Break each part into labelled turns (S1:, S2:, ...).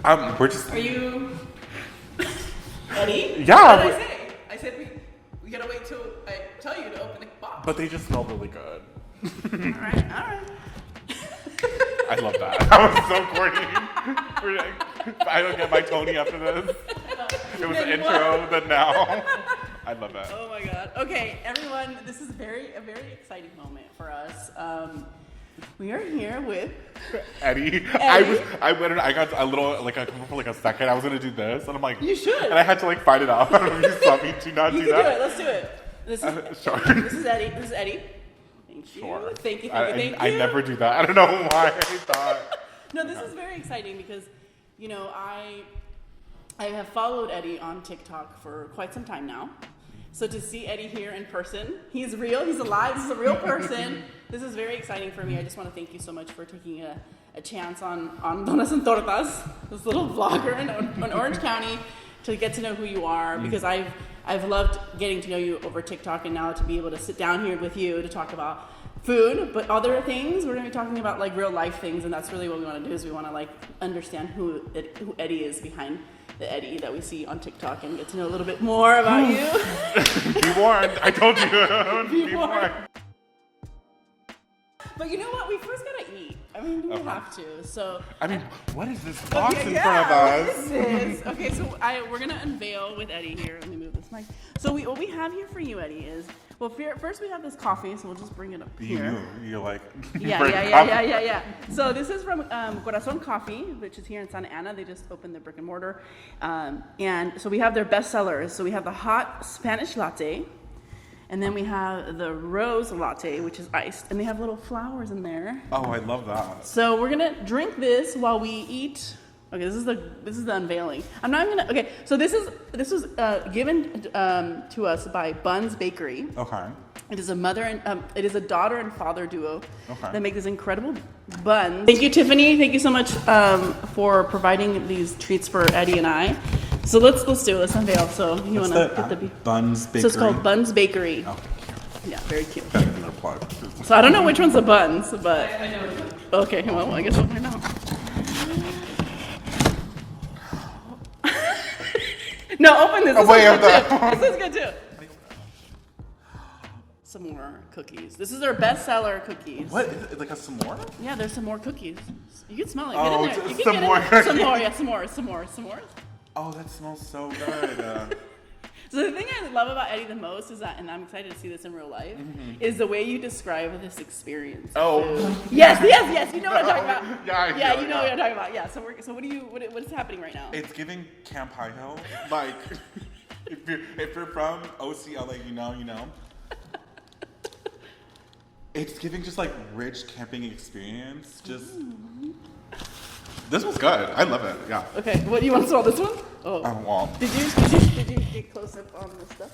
S1: We're just.
S2: Are you Eddie?
S1: Yeah.
S2: What did I say? I said we gotta wait till I tell you to open the box.
S1: But they just smell really good.
S2: All right.
S1: I love that. That was so corny. I don't get my Tony after this. It was the intro, then now. I love that.
S2: Oh my god. Okay, everyone, this is a very exciting moment for us. We are here with
S1: Eddie.
S2: Eddie.
S1: I got a little, like, for like a second. I was gonna do this, and I'm like,
S2: you should.
S1: And I had to like find it out. I don't know if you saw me. Do not
S2: you
S1: do that.
S2: You can do it. Let's do it.
S1: Sure.
S2: This is Eddie. This is Eddie. Thank you.
S1: Sure.
S2: Thank you.
S1: I never do that. I don't know why I thought.
S2: No, this is very exciting because, you know, I have followed Eddie on TikTok for quite some time now. So to see Eddie here in person, he's real, he's alive, this is a real person. This is very exciting for me. I just want to thank you so much for taking a chance on Donas and Tortas, this little vlogger in Orange County, to get to know who you are, because I've loved getting to know you over TikTok, and now to be able to sit down here with you to talk about food, but other things. We're going to be talking about like real life things, and that's really what we want to do, is we want to like understand who Eddie is behind the Eddie that we see on TikTok, and get to know a little bit more about you.
S1: Be warned. I told you. Be warned.
S2: But you know what? We first gotta eat. I mean, we have to. So.
S1: I mean, what is this box in front of us?
S2: What is this? Okay, so we're gonna unveil with Eddie here. Let me move this mic. So what we have here for you, Eddie, is first we have this coffee. So we'll just bring it up here.
S1: You're like.
S2: Yeah. So this is from Corazon Coffee, which is here in Santa Ana. They just opened their brick and mortar, and so we have their best sellers. So we have the hot Spanish latte. And then we have the rose latte, which is iced, and they have little flowers in there.
S1: Oh, I love that.
S2: So we're gonna drink this while we eat. Okay, this is the unveiling. I'm not gonna. Okay, so this was given to us by Buns Bakery.
S1: Okay.
S2: It is a daughter and father duo that make these incredible buns. Thank you, Tiffany. Thank you so much for providing these treats for Eddie and I. So let's do it. Let's unveil. So you want to get the
S1: Buns Bakery?
S2: So it's called Buns Bakery.
S1: Oh,
S2: yeah, very cute.
S1: Plug.
S2: So I don't know which one's the buns, but I know which one. Okay, well I guess we'll find out. No, open this. This is good too. Some more cookies. This is their bestseller cookies.
S1: What? Is it like a s'more?
S2: Yeah, there's some more cookies. You can smell it.
S1: Oh,
S2: get in there. You can
S1: some
S2: get
S1: more
S2: in.
S1: cookies.
S2: Some more.
S1: Oh, that smells so good.
S2: So the thing I love about Eddie the most is that, and I'm excited to see this in real life, is the way you describe this experience.
S1: Oh.
S2: Yes. You know what I'm talking about.
S1: Yeah,
S2: you know what I'm talking about. Yeah. So what is happening right now?
S1: It's giving Camp High Hill. Like, if you're from OCLA, you know. It's giving just like rich camping experience. Just this was good. I love it. Yeah.
S2: Okay. What do you want to smell? This one? Oh.
S1: Well.
S2: Did you get close up on this stuff?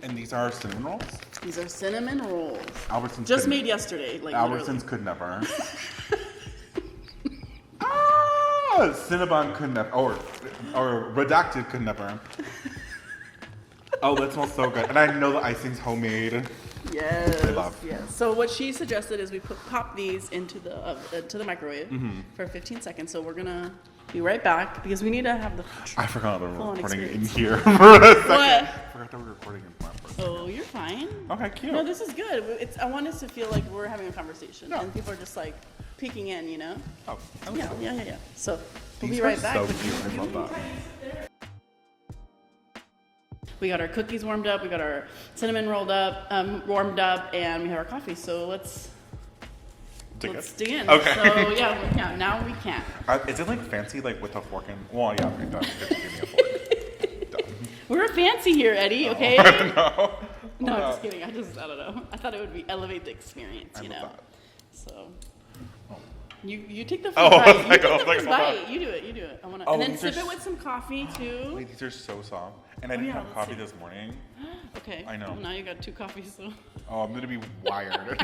S1: And these are cinnamon rolls.
S2: These are cinnamon rolls.
S1: Albertsons
S2: just made yesterday. Like
S1: Albertsons
S2: literally.
S1: could never. Cinnabon could never, or redacted could never. Oh, that smells so good, and I know the icing's homemade.
S2: Yes.
S1: I love.
S2: Yes. So what she suggested is we pop these into the microwave for 15 seconds. So we're gonna be right back because we need to have the.
S1: I forgot that we're recording
S2: experience.
S1: in here for a second.
S2: What?
S1: I forgot that we're recording in front.
S2: Oh, you're fine.
S1: Okay, cute.
S2: No, this is good. I want us to feel like we're having a conversation, and people are just like peeking in, you know.
S1: Oh.
S2: Yeah. So we'll
S1: These
S2: be right
S1: are
S2: back.
S1: so cute. I love that.
S2: We got our cookies warmed up, we got our cinnamon warmed up, and we have our coffee. So let's dig in.
S1: Okay.
S2: So yeah, now we can.
S1: Is it like fancy, like with a fork and? Well, yeah, we don't give me a fork.
S2: We're fancy here, Eddie. Okay.
S1: No.
S2: No, I'm just kidding. I don't know. I thought it would be elevate the experience, you know.
S1: That.
S2: So. You take the first
S1: Oh,
S2: bite.
S1: like,
S2: You take
S1: oh,
S2: the
S1: like,
S2: first
S1: hold
S2: bite.
S1: on.
S2: You do it. I want to.
S1: Oh,
S2: and then
S1: these
S2: sip
S1: are
S2: it with some coffee too.
S1: Wait, these are so soft. And I didn't have coffee this morning.
S2: Okay.
S1: I know.
S2: Well, now you got 2 coffees, so.
S1: Oh, I'm gonna be wired.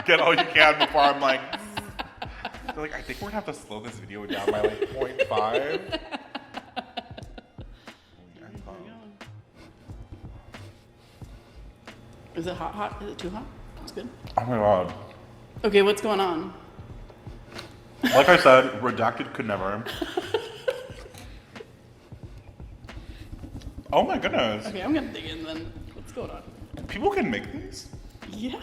S1: Get all you can before I'm like. So, like, I think we're gonna have to slow this video down by like 0.5.
S2: Is it hot? Is it too hot? It's good.
S1: Oh my god.
S2: Okay, what's going on?
S1: Like I said, redacted could never. Oh my goodness.
S2: Okay, I'm gonna dig in then. What's going on?
S1: People can make these?
S2: Yeah.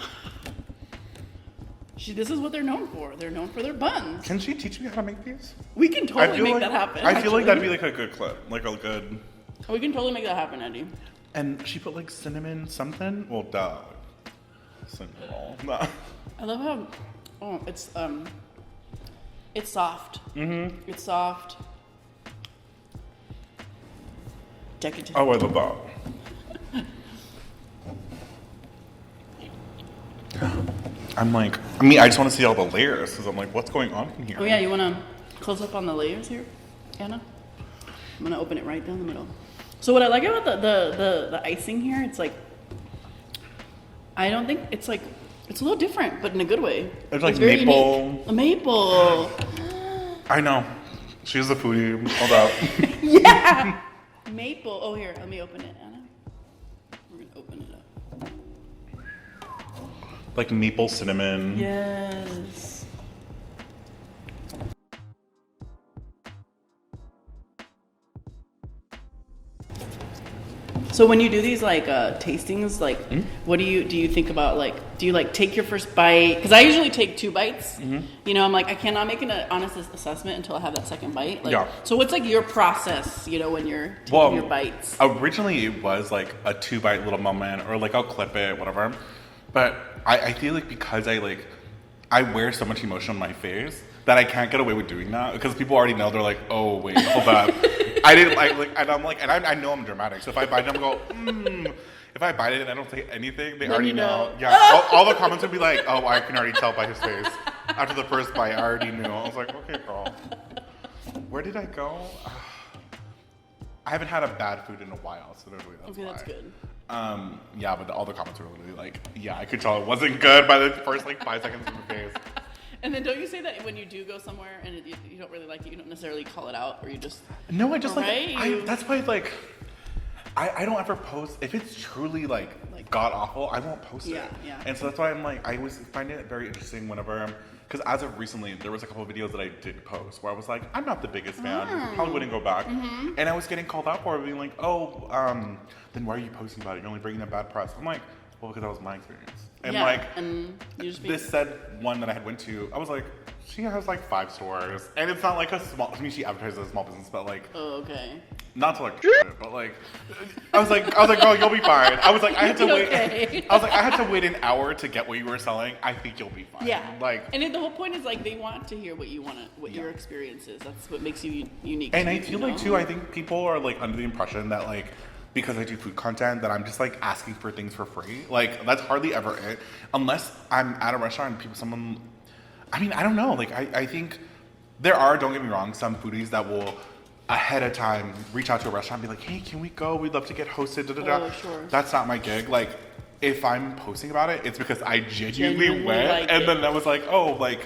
S2: This is what they're known for. They're known for their buns.
S1: Can she teach me how to make these?
S2: We can totally make that happen.
S1: I feel like that'd be like a good clip. Like a good...
S2: We can totally make that happen, Eddie.
S1: And she put like cinnamon something? Well, duh. Cinnamon. Nah.
S2: I love how... Oh, it's soft. Mm-hmm. It's soft. Decadent.
S1: Oh, I love that. I'm like, I just want to see all the layers because I'm like, what's going on in here?
S2: Oh yeah, you want to close up on the layers here, Anna? I'm gonna open it right down the middle. So what I like about the icing here, it's like, I don't think it's like, it's a little different, but in a good way.
S1: It's like maple.
S2: Unique. A maple.
S1: I know. She's a foodie. Hold up.
S2: Yeah. Maple. Oh here, let me open it, Anna. We're gonna open it up.
S1: Like maple cinnamon.
S2: Yes. So when you do these like tastings, like what do you think about, like, do you like take your first bite? Because I usually take 2 bites. You know, I'm like, I cannot make an honest assessment until I have that second bite. Like,
S1: yeah.
S2: So what's like your process, you know, when you're taking your bites?
S1: Originally it was like a 2-bite little moment, or like I'll clip it, whatever. But I feel like because I wear so much emotion on my face that I can't get away with doing that because people already know. They're like, oh wait, hold up. I didn't like, and I'm like, and I know I'm dramatic. So if I bite it, I'm go, If I bite it and I don't say anything, they already know. Yeah, all the comments would be like, oh, I can already tell by his face. After the first bite, I already knew. I was like, okay, girl. Where did I go? I haven't had a bad food in a while, so that's why.
S2: Okay, that's good.
S1: Yeah, but all the comments were literally like, yeah, I could tell it wasn't good by the first like 5 seconds in the face.
S2: And then don't you say that when you do go somewhere and you don't really like it, you don't necessarily call it out, or you just...
S1: No, I just
S2: right?
S1: that's why like, I don't ever post, if it's truly like god awful, I won't post it.
S2: Yeah.
S1: And so that's why I'm like, I always find it very interesting whenever, because as of recently, there was a couple of videos that I did post where I was like, I'm not the biggest fan, probably wouldn't go back. And I was getting called out for it, being like, oh, then why are you posting about it? You're only bringing up bad press. I'm like, well, because that was my experience. And
S2: and you just
S1: this said one that I had went to, I was like, she has like 5 stores, and it's not like a small, I mean, she advertises as a small business, but like,
S2: oh, okay.
S1: Not to like, but like, I was like, girl, you'll be fine. I was like, I had to wait.
S2: Okay.
S1: I was like, I had to wait an hour to get what you were selling. I think you'll be fine.
S2: Yeah.
S1: Like,
S2: and the whole point is like they want to hear what you want to, what your experience is. That's what makes you unique.
S1: And I feel like too, I think people are like under the impression that like, because I do food content, that I'm just like asking for things for free. Like that's hardly ever it, unless I'm at a restaurant and I don't know. Like I think there are, don't get me wrong, some foodies that will ahead of time reach out to a restaurant and be like, hey, can we go? We'd love to get hosted.
S2: Oh, sure.
S1: That's not my gig. Like if I'm posting about it, it's because I genuinely went,
S2: like
S1: and
S2: it.
S1: then I was like, oh, like,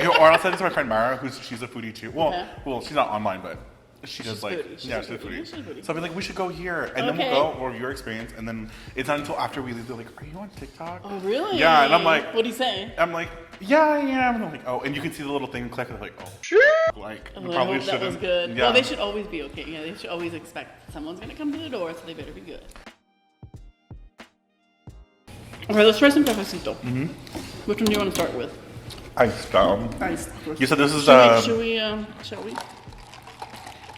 S1: or I'll send it to my friend Mara, she's a foodie too. Well, she's not online, but she's a foodie. She's a foodie. So I'll be like, we should go here, and then we'll go, or your experience, and then it's not until after we leave, they're like, are you on TikTok?
S2: Oh, really?
S1: Yeah, and I'm like,
S2: what do you say?
S1: I'm like, yeah, I am. And I'm like, oh, and you can see the little thing click, and I'm like, oh, like,
S2: Oh,
S1: probably
S2: I hope
S1: shouldn't.
S2: that was good.
S1: Yeah.
S2: Well, they should always be okay. Yeah, they should always expect someone's gonna come to the door, so they better be good. Okay, let's try some cafecito. Which one do you want to start with?
S1: Iced.
S2: Iced.
S1: You said this is
S2: Shall we?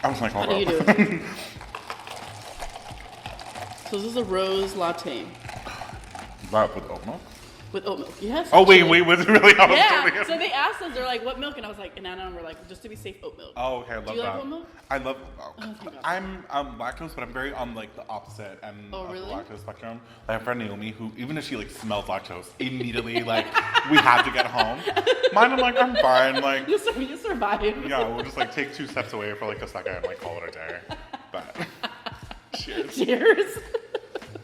S1: I was like,
S2: How
S1: hold
S2: do you do
S1: up.
S2: it? So this is a rose latte
S1: That with oat milk?
S2: with oat milk. Yes.
S1: Oh, wait,
S2: actually.
S1: was it really? I was
S2: Yeah.
S1: totally-
S2: So they asked us, they're like, "What milk?" And I was like, and Anna and we're like, "Just to be safe, oat milk."
S1: Oh, okay, I love
S2: Do you
S1: that.
S2: like oat milk?
S1: I love milk.
S2: Oh, thank God.
S1: I'm lactose, but I'm very on like the opposite end of
S2: really?
S1: the lactose spectrum. I have a friend Naomi who, even if she like smells lactose, immediately like we have to get home. Mine, I'm like, I'm fine. Like,
S2: You survive.
S1: yeah, we'll just like take 2 steps away for like a second and like call it a day. But cheers.
S2: Cheers.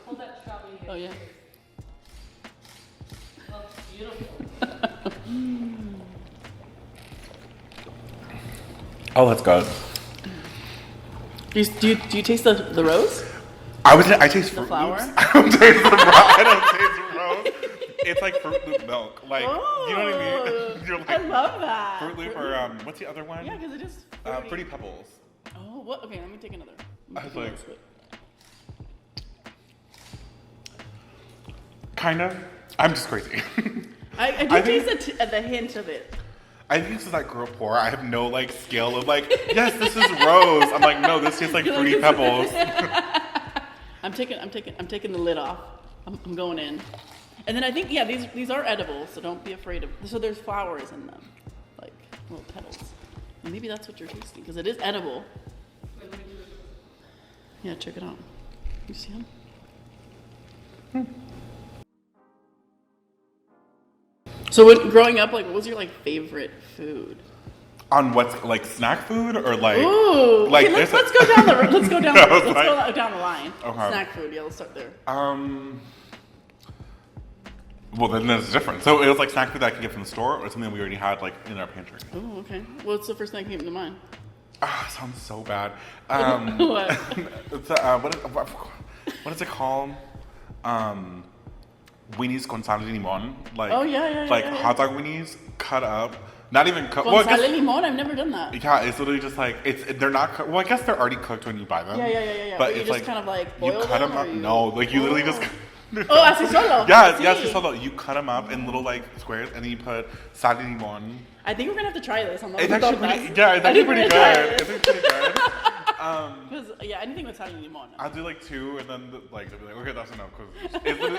S3: Hold that strawberry here.
S2: Oh yeah.
S3: Oh, beautiful.
S1: Oh, that's good.
S2: Do you taste the rose?
S1: I taste
S2: The
S1: Fruit
S2: flower?
S1: Loops. I don't taste I don't taste rose. It's like Fruit Loop milk. Like, you know what I mean? You're like,
S2: I love that.
S1: Fruit Loop or what's the other one?
S2: Yeah, because it is
S1: Fruity Pebbles.
S2: Oh, what? Okay, let me take another.
S1: I was like, Kind of. I'm just crazy.
S2: I do taste the hint of it.
S1: I think this is like girl poor. I have no like scale of like, yes, this is rose. I'm like, no, this tastes like Fruity Pebbles.
S2: I'm taking the lid off. I'm going in. And then I think, yeah, these are edible, so don't be afraid of. So there's flowers in them, like little petals. And maybe that's what you're tasting because it is edible. Yeah, check it out. You see them? So when growing up, like, what was your like favorite food?
S1: On what's like snack food or like?
S2: Ooh,
S1: like
S2: okay, let's go down the go down the line.
S1: Okay.
S2: Snack food, yeah, let's start there.
S1: Well, then there's a difference. So it was like snack food that I could get from the store, or something we already had like in our pantry.
S2: Oh, okay. What's the first thing that came to mind?
S1: Sounds so bad.
S2: What?
S1: It's, what is it called? Weenies con sal y limon. Like,
S2: Oh, yeah,
S1: like
S2: yeah.
S1: hot dog weenies cut up. Not even cooked.
S2: Con sal y limon? I've never done that.
S1: Yeah, it's literally just like they're not. Well, I guess they're already cooked when you buy them.
S2: Yeah.
S1: But
S2: you
S1: it's
S2: just
S1: like
S2: kind of like
S1: you
S2: boil
S1: cut
S2: them,
S1: them up.
S2: or you...
S1: No, like you literally just.
S2: Oh, así solo.
S1: Yes,
S2: Sí.
S1: yes, solo. You cut them up in little like squares, and then you put sal y limon.
S2: I think we're gonna have to try this. I'm not
S1: It's actually pretty. Yeah, it's actually pretty good. It's pretty good.
S2: Because anything with sal y limon.
S1: I'll do like 2, and then like they'll be like, okay, that's enough, because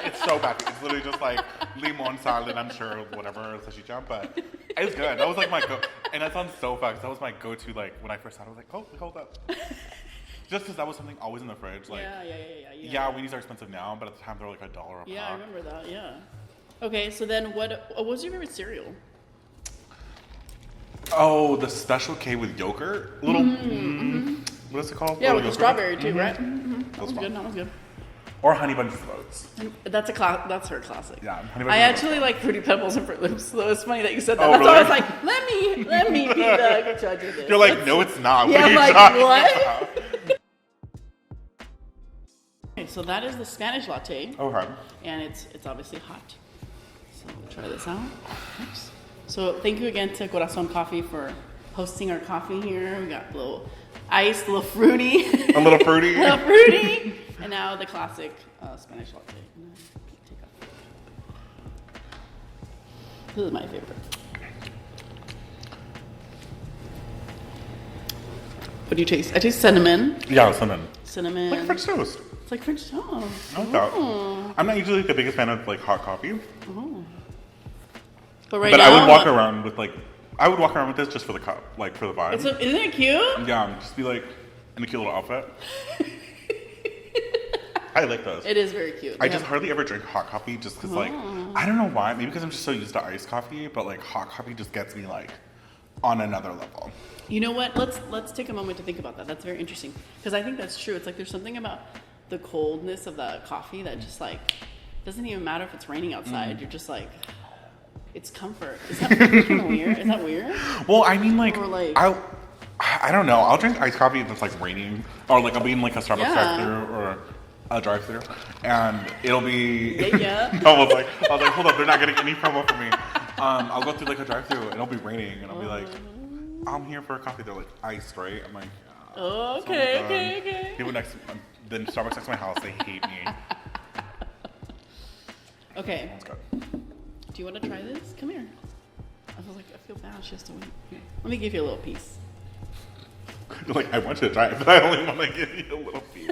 S1: it's so bad. It's literally just like limon salad. I'm sure whatever salchicha, but it's good. That was like my go, and that sounds so fast. That was my go-to like when I first started. I was like, oh, hold up, just because that was something always in the fridge. Like, yeah, weenies are expensive now, but at the time they were like $1 a pop.
S2: Yeah, I remember that. Yeah. Okay, so then what was your favorite cereal?
S1: Oh, the Special K with yogurt, little. What is it called?
S2: Yeah,
S1: Little
S2: with the
S1: yogurt?
S2: strawberry too, right? That was
S1: fun.
S2: good. That was good.
S1: Or Honey Bunches of Oats.
S2: That's her classic.
S1: Yeah, Honey Bunches
S2: I
S1: of Oats.
S2: actually like Fruity Pebbles and Fruit Loops, so it's funny that you said that.
S1: Oh,
S2: That's why I was
S1: really?
S2: like, let me be the judge of this.
S1: You're like, no, it's not.
S2: Yeah,
S1: What are you
S2: I'm like,
S1: talking
S2: what?
S1: about?
S2: Okay, so that is the Spanish latte,
S1: Okay.
S2: and it's obviously hot. So we'll try this out. Oops. So thank you again to Corazon Coffee for hosting our coffee here. We got a little ice, a little fruity.
S1: A little fruity.
S2: A little fruity. And now the classic Spanish latte. Take off. This is my favorite. What do you taste? I taste cinnamon.
S1: Yeah, cinnamon.
S2: Cinnamon.
S1: Like French toast.
S2: It's like French toast.
S1: I like that. I'm not usually the biggest fan of like hot coffee,
S2: But right
S1: but
S2: now,
S1: I would walk around with like, I would walk around with this just for the cup, like for the vibe.
S2: isn't it cute?
S1: Yeah, just be like in a cute little outfit. I like those.
S2: It is very cute.
S1: I just hardly ever drink hot coffee just because like, I don't know why, maybe because I'm just so used to iced coffee, but like hot coffee just gets me like on another level.
S2: You know what? Let's take a moment to think about that. That's very interesting because I think that's true. It's like there's something about the coldness of the coffee that just like doesn't even matter if it's raining outside. You're just like, it's comfort. Is that kind of weird? Is that weird?
S1: Well, I mean, like,
S2: Or, like-
S1: I don't know. I'll drink iced coffee if it's like raining, or like I'll be in like a Starbucks
S2: Yeah.
S1: drive-through or a drive-through, and it'll be.
S2: Yeah.
S1: I was like, hold up, they're not getting any promo for me. I'll go through like a drive-through and it'll be raining, and I'll be like, I'm here for a coffee. They're like iced, right? I'm like,
S2: Oh,
S1: sounds
S2: okay.
S1: good. People then Starbucks next to my house, they hate me.
S2: Okay.
S1: Sounds good.
S2: Do you want to try this? Come here. I was like, I feel bad. She has to wait. Here. Let me give you a little piece.
S1: Like, I want you to try it, but I only want to give you a little piece.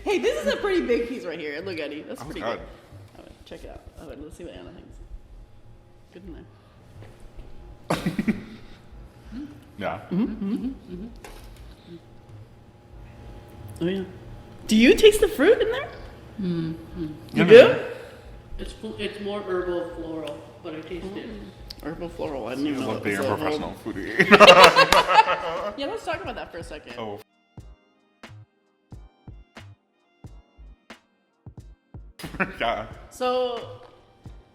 S2: Hey, this is a pretty big piece right here. Look, Eddie. That's
S1: Oh,
S2: pretty
S1: God.
S2: good. All right, check it out. All right, let's see what Anna thinks. Good in there.
S1: Yeah.
S2: Oh, yeah. Do you taste the fruit in there? You
S1: Yeah,
S2: do?
S3: It's more herbal floral, but I taste it.
S2: Herbal floral. I didn't even know
S1: Look,
S2: that
S1: being
S2: was
S1: a
S2: a
S1: professional foodie.
S2: Yeah, let's talk about that for a second.
S1: Oh. Yeah.
S2: So,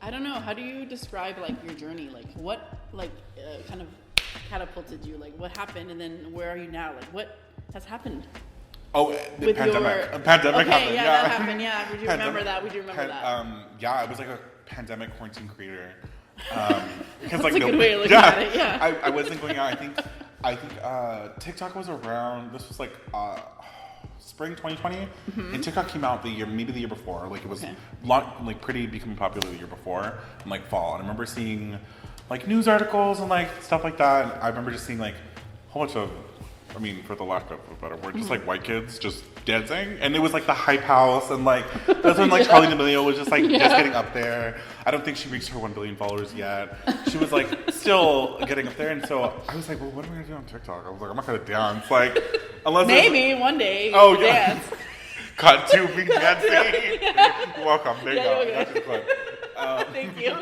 S2: I don't know. How do you describe like your journey? Like, what kind of catapulted you? Like, what happened, and then where are you now? Like, what has happened?
S1: Oh, the
S2: With
S1: pandemic.
S2: your-
S1: A pandemic
S2: Okay,
S1: happened.
S2: yeah, that happened. Yeah, we do remember
S1: Pandemic-
S2: that. We do remember that.
S1: Yeah, I was like a pandemic quarantine creator. Because
S2: That's a good way of looking at it, yeah.
S1: I wasn't going out. I think TikTok was around. This was like spring 2020. And TikTok came out maybe the year before. Like it was pretty becoming popular the year before, in like fall. And I remember seeing like news articles and like stuff like that. And I remember just seeing like a whole bunch of, I mean, for the lack of a better word, just like white kids just dancing. And it was like the hype house, and like that's when like Charli D'Amelio was just like just getting up there. I don't think she reached her 1 billion followers yet. She was like still getting up there, and so I was like, well, what am I gonna do on TikTok? I was like, I'm not gonna dance, like unless
S2: maybe one day.
S1: Oh
S2: yeah.
S1: Dance. Got to be dancing. Welcome. There you go.
S2: Okay.
S1: That's the clip.
S2: Thank you.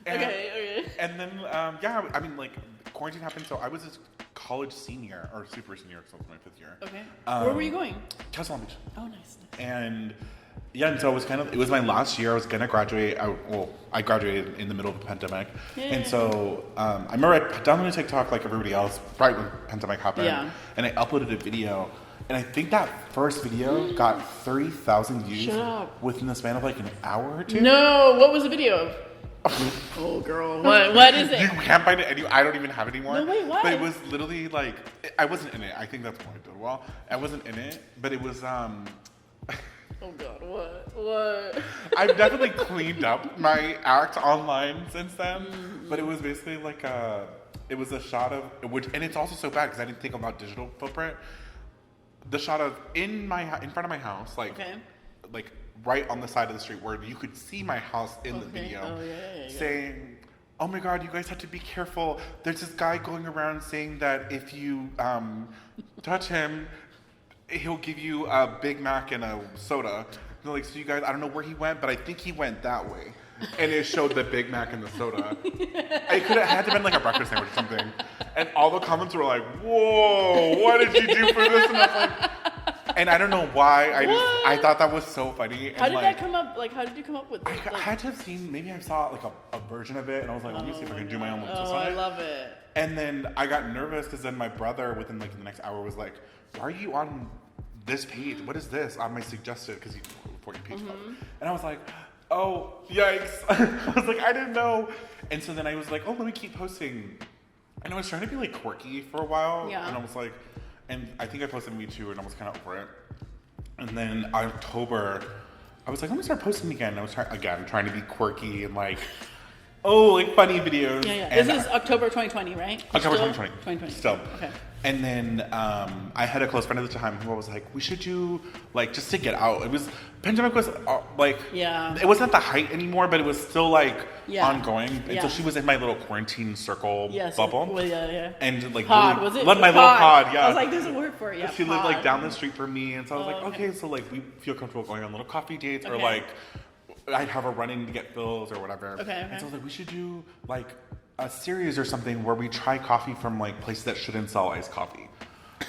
S2: Okay.
S1: And then I mean like quarantine happened, so I was a college senior or super senior, because I was my 5th year.
S2: Okay. Where were you going?
S1: Castle Beach.
S2: Oh, nice.
S1: And and so it was my last year. I was gonna graduate. I graduated in the middle of the pandemic, and so I remember I downloaded TikTok like everybody else right when the pandemic happened, and I uploaded a video. And I think that first video got 30,000 views within the span of like an hour or two.
S2: No, what was the video of? Oh, girl. What is it?
S1: You can't find it anymore. I don't even have it anymore.
S2: No, wait, what?
S1: But it was literally like, I wasn't in it. I think that's why I did well. I wasn't in it, but it was,
S2: Oh, God, what?
S1: I've definitely cleaned up my act online since then. But it was basically like it was a shot of, and it's also so bad because I didn't think about digital footprint. The shot of in front of my house, like right on the side of the street where you could see my house in the video, saying, oh my God, you guys have to be careful. There's this guy going around saying that if you touch him, he'll give you a Big Mac and a soda. And like, so you guys, I don't know where he went, but I think he went that way. And it showed the Big Mac and the soda. It had to have been like a breakfast sandwich or something. And all the comments were like, whoa, what did you do for this? And I was like, and I don't know why. I thought that was so funny.
S2: How did that come up? Like, how did you come up with it?
S1: I had to have seen, maybe I saw like a version of it, and I was like, let me see if I can do my own little twist on it.
S2: I love it.
S1: And then I got nervous because then my brother, within like the next hour, was like, why are you on this page? What is this? On my suggested, because he's 40 page club. And I was like, oh, yikes. I was like, I didn't know. And so then I was like, oh, let me keep posting. And I was trying to be like quirky for a while.
S2: Yeah.
S1: And I was like, and I think I posted Me Too, and I was kind of over it. And then October, I was like, let me start posting again. And I was trying to be quirky and like, like funny videos.
S2: Yeah.
S1: And
S2: This is October 2020, right?
S1: October 2020.
S2: 2020.
S1: Still.
S2: Okay.
S1: And then I had a close friend at the time who was like, we should do, like, just to get out. It was, pandemic was, like, it wasn't at the height anymore, but it was still, like, ongoing. And so she was in my little quarantine circle bubble.
S2: Well, yeah.
S1: And, like,
S2: pod,
S1: really,
S2: was it?
S1: my little pod, yeah.
S2: I was like, there's a word for it,
S1: She lived, like, down the street from me. And so I was like, okay, so, like, we feel comfortable going on little coffee dates or, like, I'd have her running to get fills or whatever.
S2: Okay.
S1: And so I was like, we should do, like, a series or something where we try coffee from, like, places that shouldn't sell iced coffee.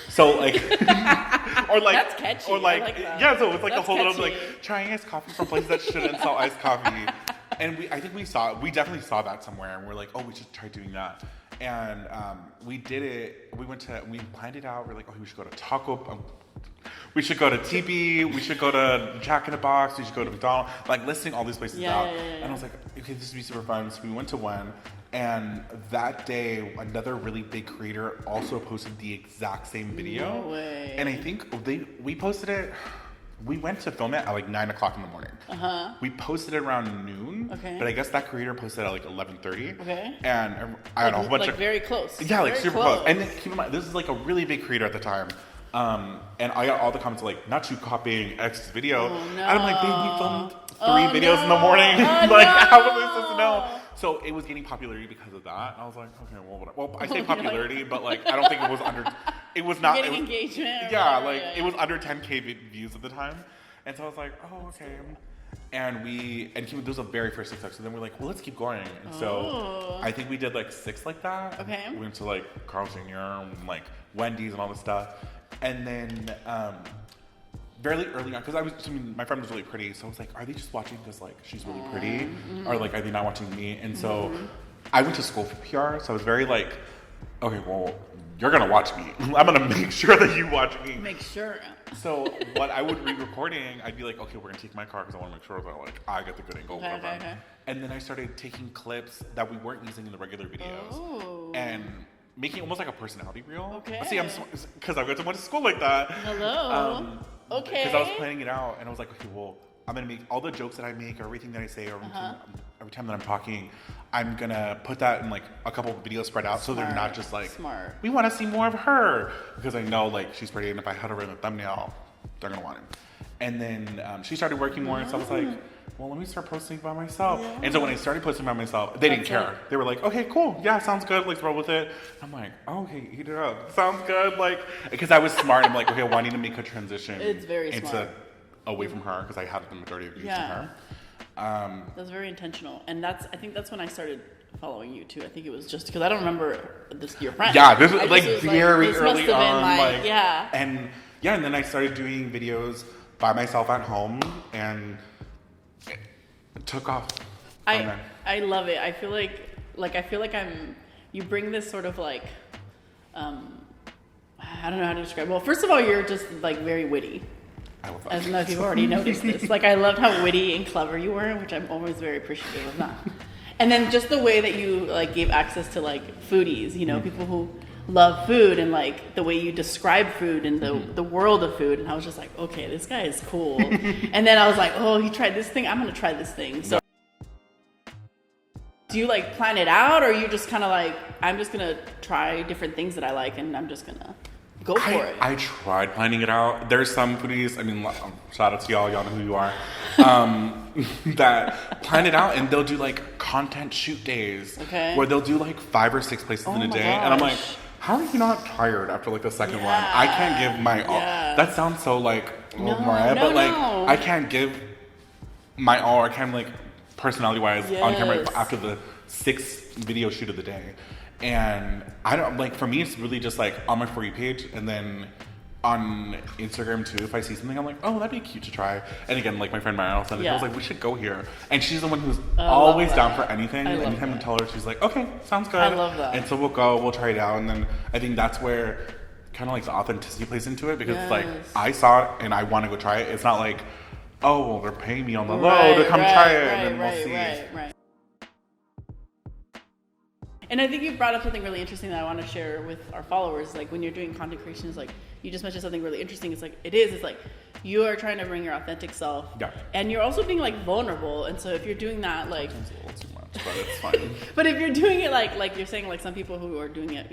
S1: So like, or like,
S2: that's catchy.
S1: Or like,
S2: that.
S1: So it's like
S2: that's
S1: a whole
S2: catchy.
S1: little like trying iced coffee from places that shouldn't sell iced coffee. And we definitely saw that somewhere, and we're like, oh, we should try doing that. And we did it. We planned it out. We're like, oh, we should go to we should go to TB, we should go to Jack in the Box, we should go to McDonald's, like listing all these places out. And I was like, okay, this would be super fun. So we went to one, and that day, another really big creator also posted the exact same video.
S2: No way.
S1: And I think we posted it, we went to film it at like 9 o'clock in the morning. We posted it around noon, but I guess that creator posted at like 11:30.
S2: Okay.
S1: And I don't know, a whole bunch
S2: like
S1: of...
S2: very close.
S1: Yeah, like
S2: very
S1: super close. And then, keep in mind, this is like a really big creator at the time. And I got all the comments like, not you copying X's video.
S2: Oh, no.
S1: And I'm like, babe, we filmed 3 videos in the morning. How am I supposed to know? So it was getting popularity because of that. And I was like, okay, well, whatever. Well, I say popularity, but like, I don't think it was it was not.
S2: Getting engagement.
S1: Yeah, like it was under 10K views at the time. And so I was like, oh, okay. And there was a very first TikTok. So then we're like, well, let's keep going. And so I think we did like 6 like that.
S2: Okay.
S1: We went to like Carl Jr. and like Wendy's and all this stuff. And then fairly early on, because my friend was really pretty, so I was like, are they just watching because like she's really pretty, or like are they not watching me? And so I went to school for PR, so I was very like, okay, well, you're gonna watch me. I'm gonna make sure that you watch me.
S2: Make sure.
S1: So what I would be recording, I'd be like, okay, we're gonna take my car because I want to make sure that like I get the good angle.
S2: Okay.
S1: And then I started taking clips that we weren't using in the regular videos, and making almost like a personality reel.
S2: Okay.
S1: See, because I went to school like that.
S2: Hello. Okay.
S1: Because I was planning it out, and I was like, okay, well, I'm gonna make all the jokes that I make, or everything that I say, or every time that I'm talking, I'm gonna put that in like a couple of videos spread out, so they're not just like, we want to see more of her, because I know like she's pretty, and if I had her in the thumbnail, they're gonna want it. And then she started working more, and so I was like, well, let me start posting by myself. Yeah. And so when I started posting by myself, they didn't care. They were like, okay, cool, yeah, sounds good, like roll with it. I'm like, oh, okay, eat it up, sounds good, like, because I was smart. I'm like, okay, well, I need to make a transition.
S2: It's very smart.
S1: Away from her, because I had the majority of views to her.
S2: That's very intentional, and I think that's when I started following you too. I think it was just because I don't remember your friend.
S1: Yeah, this was like very
S2: this
S1: early on,
S2: and
S1: then I started doing videos by myself at home, and it took off.
S2: I love it. I feel like you bring this sort of like, I don't know how to describe. Well, first of all, you're just like very witty. I don't know if you've already noticed this. Like, I loved how witty and clever you were, which I'm always very appreciative of that. And then just the way that you like gave access to like foodies, you know, people who love food, and like the way you describe food and the world of food. And I was just like, okay, this guy is cool. And then I was like, oh, he tried this thing, I'm gonna try this thing. So do you like plan it out, or are you just kind of like, I'm just gonna try different things that I like, and I'm just gonna go for it?
S1: I tried planning it out. There's some foodies, I mean, shout out to y'all know who you are, that plan it out, and they'll do like content shoot days, where they'll do like 5 or 6 places in a day. And I'm like, how are you not tired after like the second one? I can't give my all. That sounds so like Mariah, but like I can't give my all. I can't like personality wise on camera after the 6th video shoot of the day. And I don't like, for me it's really just like on my For You page, and then on Instagram too, if I see something I'm like, oh, that'd be cute to try. And again, like my friend Mariah said, I was like, we should go here. And she's the one who's always down for anything. Anytime I tell her, she's like, okay, sounds good.
S2: I love that.
S1: And so we'll go, we'll try it out. And then I think that's where kind of like the authenticity plays into it, because it's like, I saw it and I want to go try it. It's not like, oh, well, they're paying me on the low to come try it, and then we'll see.
S2: Right. And I think you brought up something really interesting that I want to share with our followers. Like, when you're doing content creation, it's like, you just mentioned something really interesting. It's like, it's like, you are trying to bring your authentic self. Yeah. And you're also being like vulnerable. And so if you're doing that, like,
S1: it's a little too much, but it's fine.
S2: But if you're doing it like you're saying, like some people who are doing it,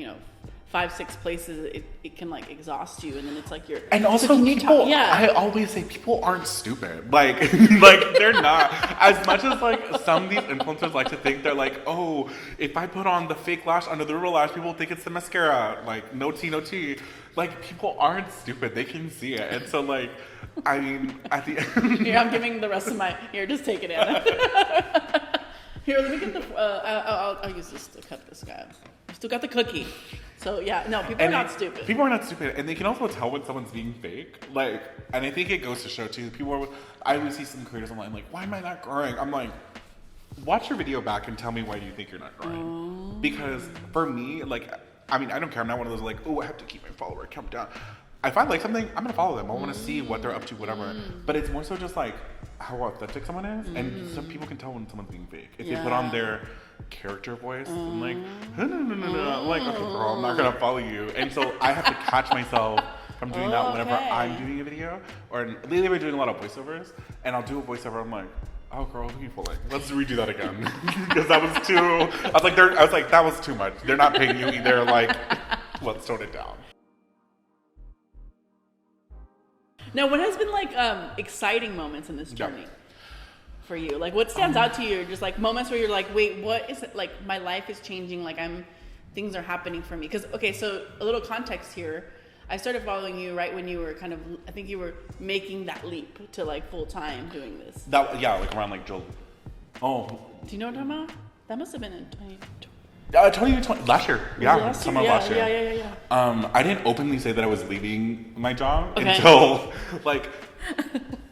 S2: 5, 6 places, it can like exhaust you, and then it's like you're.
S1: And also, people, I always say people aren't stupid. Like, like they're not. As much as like some of these influencers like to think they're like, oh, if I put on the fake lash under the real lash, people think it's the mascara. Like, no tea. Like, people aren't stupid. They can see it. And so, like, I mean, at the end.
S2: Here, I'm giving the rest of my. Here, just take it in. Here, let me get the. I'll use this to cut this guy. I still got the cookie. So yeah, no, people are not stupid.
S1: People are not stupid, and they can also tell when someone's being fake. Like, and I think it goes to show too. I always see some creators online like, why am I not growing? I'm like, watch your video back and tell me why you think you're not growing. Because for me, like, I mean, I don't care. I'm not one of those like, oh, I have to keep my follower count down. If I like something, I'm gonna follow them. I want to see what they're up to, whatever. But it's more so just like how authentic someone is, and some people can tell when someone's being fake if they put on their character voice. I'm like, no. Like, okay, girl, I'm not gonna follow you. And so I have to catch myself from doing that whenever I'm doing a video. Or lately we're doing a lot of voiceovers, and I'll do a voiceover. I'm like, oh, girl, look at you pulling. Let's redo that again, because that was too. I was like, that was too much. They're not paying you either. Like, let's tone it down.
S2: Now, what has been like exciting moments in this journey for you? Like, what stands out to you? Just like moments where you're like, wait, what is it? Like, my life is changing. Like, things are happening for me. Because, okay, so a little context here. I started following you right when you were I think you were making that leap to like full time doing this.
S1: Like around like July. Oh.
S2: Do you know what I'm talking about? That must have been in 2020.
S1: 2020, last year. Summer last year. Yeah. I didn't openly say that I was leaving my job until, like,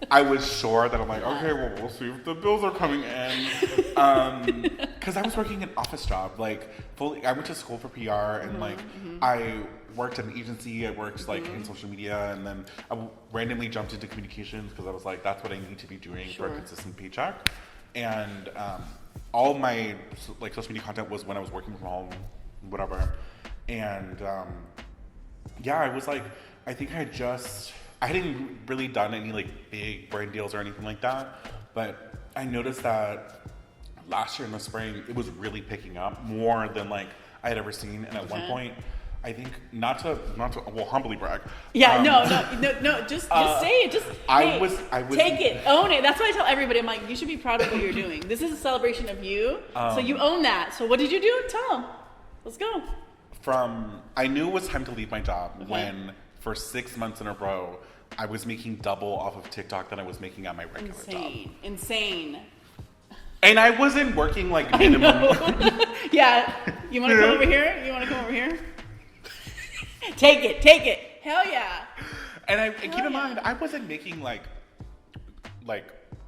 S1: I was sure that I'm like, okay, well, we'll see if the bills are coming in. Because I was working an office job, like, fully. I went to school for PR, and, like, I worked at an agency. I worked, like, in social media, and then I randomly jumped into communications because I was like, that's what I need to be doing for a consistent paycheck. And all my like social media content was when I was working from home, whatever. And yeah, I was like, I think I hadn't really done any like big brand deals or anything like that, but I noticed that last year in the spring, it was really picking up more than like I had ever seen. And at one point, I think not to well, humbly brag.
S2: Yeah, no. Just say it. Just
S1: I was
S2: take it, own it. That's what I tell everybody. I'm like, you should be proud of what you're doing. This is a celebration of you, so you own that. So what did you do? Tell them. Let's go.
S1: I knew it was time to leave my job when for 6 months in a row I was making double off of TikTok than I was making at my regular job.
S2: Insane.
S1: And I wasn't working like minimum.
S2: Yeah. You want to come over here? Take it. Hell yeah.
S1: And keep in mind, I wasn't making like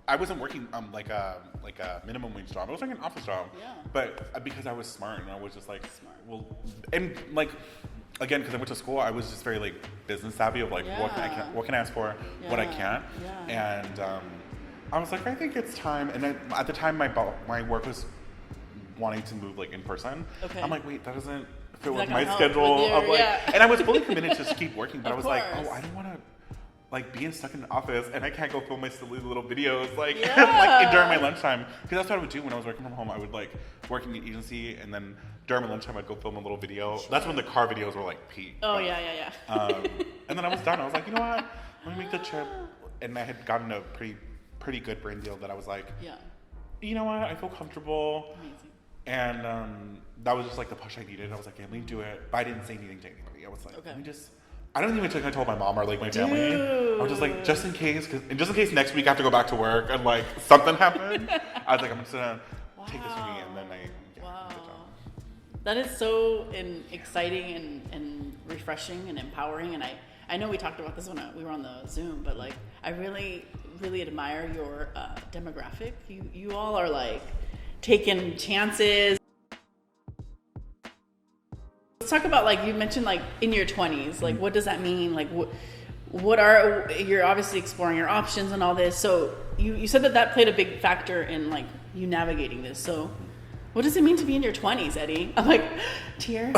S1: I wasn't working like a minimum wage job. I was like an office job.
S2: Yeah.
S1: But because I was smart and I was just like well, and like again because I went to school, I was just very like business savvy of like what can I ask for, what I can't, and I was like I think it's time. And then at the time my work was wanting to move like in person. Okay. I'm like wait that doesn't fit with my schedule of like, and I was fully committed to just keep working, but I was like oh I don't want to like being stuck in an office and I can't go film my silly little videos like like during my lunchtime, because that's what I would do when I was working from home. I would like work in the agency and then during my lunchtime I'd go film a little video. That's when the car videos were like peak.
S2: Yeah.
S1: And then I was done. I was like, you know what? Let me make the trip. And I had gotten a pretty good brand deal that I was like, you know what? I feel comfortable.
S2: Amazing.
S1: And that was just like the push I needed. I was like, let me do it. But I didn't say anything to anybody. I was like, let me just. I don't even think I told my mom or like my family. I was just like, just in case next week I have to go back to work and like something happened. I was like, I'm just gonna take this with me, and then
S2: That is so exciting and refreshing and empowering. And I know we talked about this when we were on the Zoom, but like I really really admire your demographic. You all are like taking chances. Let's talk about like you mentioned like in your 20s, like what does that mean? Like what are you're obviously exploring your options and all this. So you said that played a big factor in like you navigating this. So what does it mean to be in your 20s, Eddie? I'm like tear.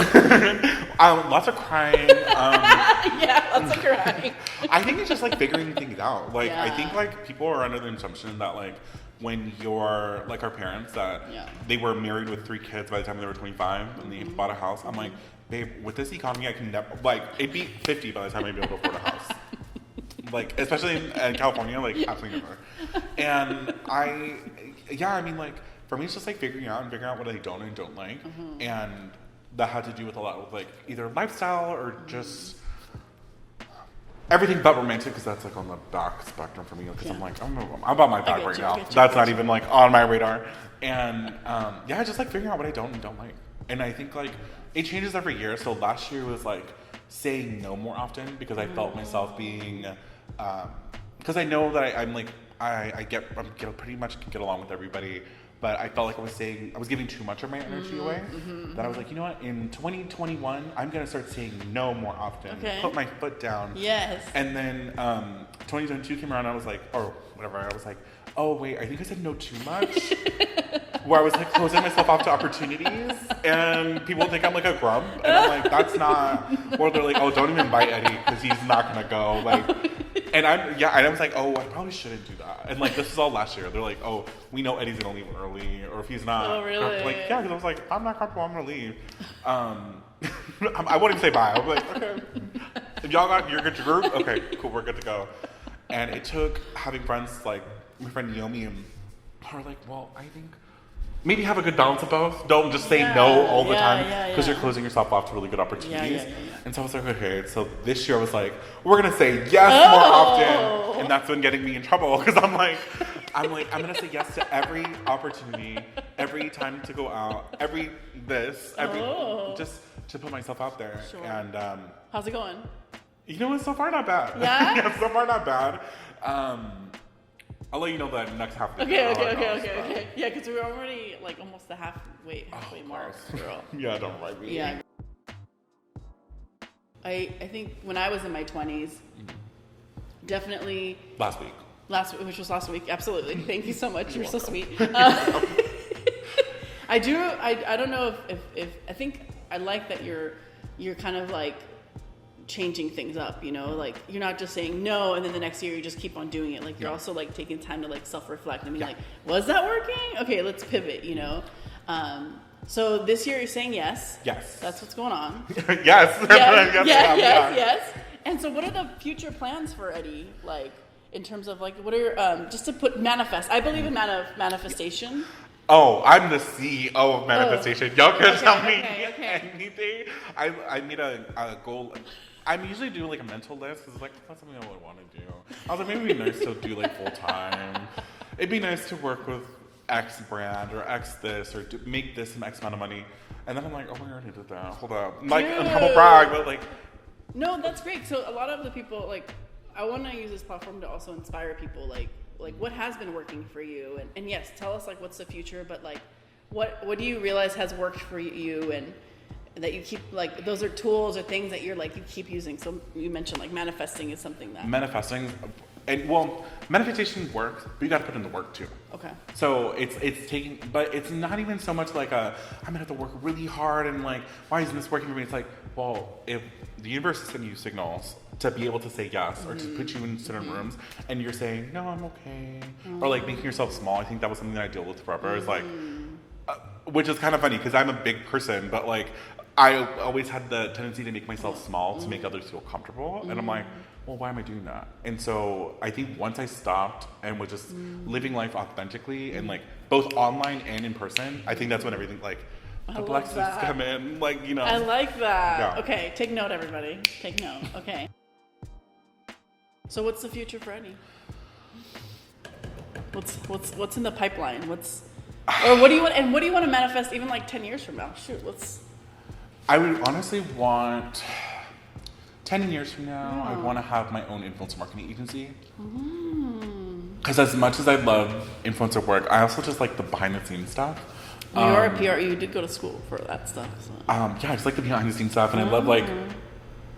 S1: Lots of crying.
S2: Lots of crying.
S1: I think it's just like figuring things out. Like I think like people are under the assumption that like when you're like our parents that they were married with 3 kids by the time they were 25 and they bought a house. I'm like, babe, with this economy, I can never like it'd be 50 by the time I'd be able to afford a house. Like especially in California, like absolutely never. And I mean like for me it's just like figuring out what I don't and don't like, and that had to do with a lot of like either lifestyle or just everything but romantic, because that's like on the back spectrum for me. Because I'm like, I'm about my bag right now. That's not even like on my radar. And just like figuring out what I don't and don't like. And I think like it changes every year. So last year was like saying no more often because I felt myself being, because I know that I'm like I pretty much get along with everybody. But I felt like I was giving too much of my energy away. That I was like, you know what? In 2021, I'm gonna start saying no more often. Put my foot down.
S2: Yes.
S1: And then 2022 came around. I was like, or whatever. I was like, oh wait, I think I said no too much. Where I was like closing myself off to opportunities, and people think I'm like a grump, and I'm like, that's not. Or they're like, oh, don't even invite Eddie because he's not gonna go. Like. And I was like, oh, I probably shouldn't do that. And like, this is all last year. They're like, oh, we know Eddie's gonna leave early, or if he's not,
S2: oh, really?
S1: Like, yeah, because I was like, I'm not comfortable, I'm gonna leave. I wouldn't even say bye. I was like, okay, if you're good to group, okay, cool, we're good to go. And it took having friends like my friend Naomi and her like, well, I think maybe have a good balance of both. Don't just say no all the time because you're closing yourself off to really good opportunities. And so I was like, okay. So this year I was like, we're gonna say yes more often, and that's been getting me in trouble because I'm gonna say yes to every opportunity, every time to go out, just to put myself out there.
S2: Sure.
S1: And
S2: how's it going?
S1: You know what? So far not bad.
S2: Yeah.
S1: So far not bad. I'll let you know that next half of the day.
S2: Okay. Yeah, because we're already like almost the halfway mark, girl.
S1: Yeah, don't write me.
S2: Yeah. I think when I was in my 20s, definitely
S1: last week,
S2: which was last week, absolutely. Thank you so much. You're so sweet. I don't know if I think I like that you're you're kind of like changing things up, you know, like you're not just saying no and then the next year you just keep on doing it. Like you're also like taking time to like self-reflect. I mean, like, was that working? Okay, let's pivot, you know. So this year you're saying yes.
S1: Yes.
S2: That's what's going on.
S1: Yes.
S2: Yes. And so what are the future plans for Eddie? Like in terms of like, what are, just to put manifest. I believe in manifestation.
S1: Oh, I'm the CEO of manifestation. Y'all can tell me
S2: Okay.
S1: anything. I made a goal. I'm usually doing like a mental list because it's like that's something I would want to do. I was like, maybe it'd be nice to do like full time. It'd be nice to work with X brand or X this or make this some X amount of money. And then I'm like, oh, I already did that. Hold up. Like, I'm humble brag, but like.
S2: No, that's great. So a lot of the people, like, I want to use this platform to also inspire people, like what has been working for you, and yes, tell us like what's the future, but like what do you realize has worked for you, and that you keep, like, those are tools or things that you're like you keep using. So you mentioned like manifesting is something that
S1: manifesting, and well, manifestation works, but you got to put in the work too.
S2: Okay.
S1: So it's taking, but it's not even so much like I'm gonna have to work really hard and like, why isn't this working for me? It's like, well, if the universe is sending you signals to be able to say yes or to put you in certain rooms and you're saying, no, I'm okay. Or like making yourself small. I think that was something that I deal with forever is like, which is kind of funny because I'm a big person, but like I always had the tendency to make myself small to make others feel comfortable. And I'm like, well, why am I doing that? And so I think once I stopped and was just living life authentically and like both online and in person, I think that's when everything like the blessings come in, like, you know.
S2: I like that.
S1: Yeah.
S2: Okay, take note, everybody. Take note. Okay. So what's the future for Eddie? What's in the pipeline? What do you want? And what do you want to manifest even like 10 years from now? Shoot,
S1: I would honestly want 10 years from now. I want to have my own influencer marketing agency. Because as much as I love influencer work, I also just like the behind the scenes stuff.
S2: You're a PR. You did go to school for that stuff. So.
S1: Yeah, I just like the behind the scenes stuff, and I love like.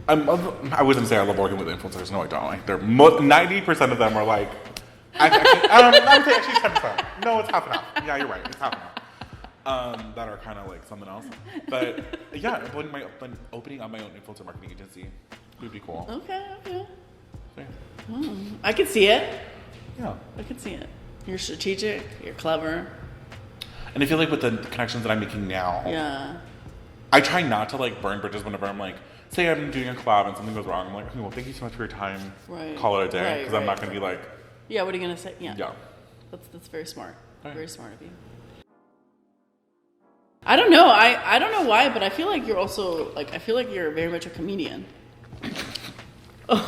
S1: I wouldn't say I love working with influencers. No, I don't. Like, they're 90% of them are like. I would say actually 10%. No, it's half and half. Yeah, you're right. It's half and half. That are kind of like something else. But yeah, opening up my own influencer marketing agency would be cool.
S2: Okay.
S1: So, yeah.
S2: I can see it.
S1: Yeah.
S2: I can see it. You're strategic. You're clever.
S1: And I feel like with the connections that I'm making now, I try not to like burn bridges whenever I'm like, say I'm doing a collab and something goes wrong. I'm like, okay, well, thank you so much for your time.
S2: Right.
S1: Call it a day, because I'm not going to be like.
S2: Yeah, what are you going to say? Yeah.
S1: That's
S2: very smart.
S1: Right.
S2: Very smart of you. I don't know. I don't know why, but I feel like you're also like I feel like you're very much a comedian.
S1: Not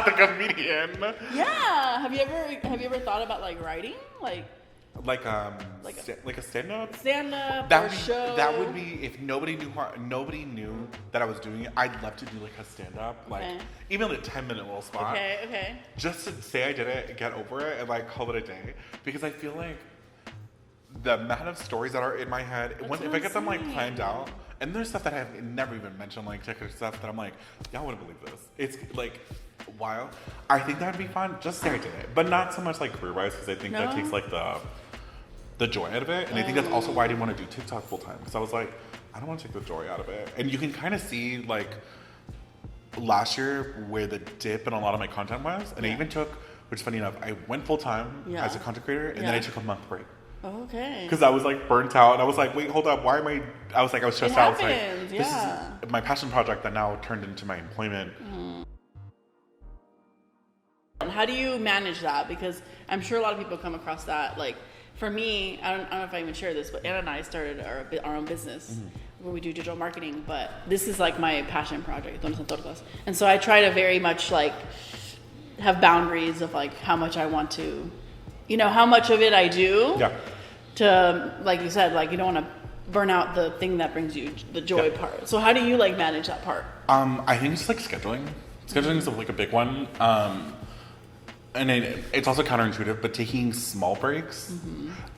S1: the comedian.
S2: Yeah. Have you ever thought about like writing, like
S1: a stand-up?
S2: Stand-up
S1: That
S2: or
S1: would be,
S2: show?
S1: That would be if nobody knew that I was doing it. I'd love to do like a stand-up, like even like a 10-minute little spot.
S2: Okay.
S1: Just to say I did it, get over it, and like call it a day. Because I feel like the amount of stories that are in my head, if I get them like planned out, and there's stuff that I have never even mentioned, like technical stuff that I'm like, y'all wouldn't believe this. It's like wild. I think that would be fun. Just say I did it, but not so much like career-wise, because I think that takes like the joy out of it. And I think that's also why I didn't want to do TikTok full time, because I was like, I don't want to take the joy out of it. And you can kind of see like last year where the dip in a lot of my content was, and I even took, which is funny enough, I went full time as a content creator, and then I took a month break.
S2: Okay.
S1: Because I was like burnt out, and I was like, wait, hold up, why am I? I was stressed out.
S2: Happens,
S1: I was like, this is my passion project that now turned into my employment.
S2: How do you manage that? Because I'm sure a lot of people come across that. Like for me, I don't know if I even share this, but Anna and I started our own business where we do digital marketing. But this is like my passion project, and so I try to very much like have boundaries of like how much I want to, how much of it I do. Yeah. To, like you said, like you don't want to burn out the thing that brings you the joy part. So how do you like manage that part?
S1: I think it's like scheduling. Scheduling is like a big one. And it's also counterintuitive, but taking small breaks.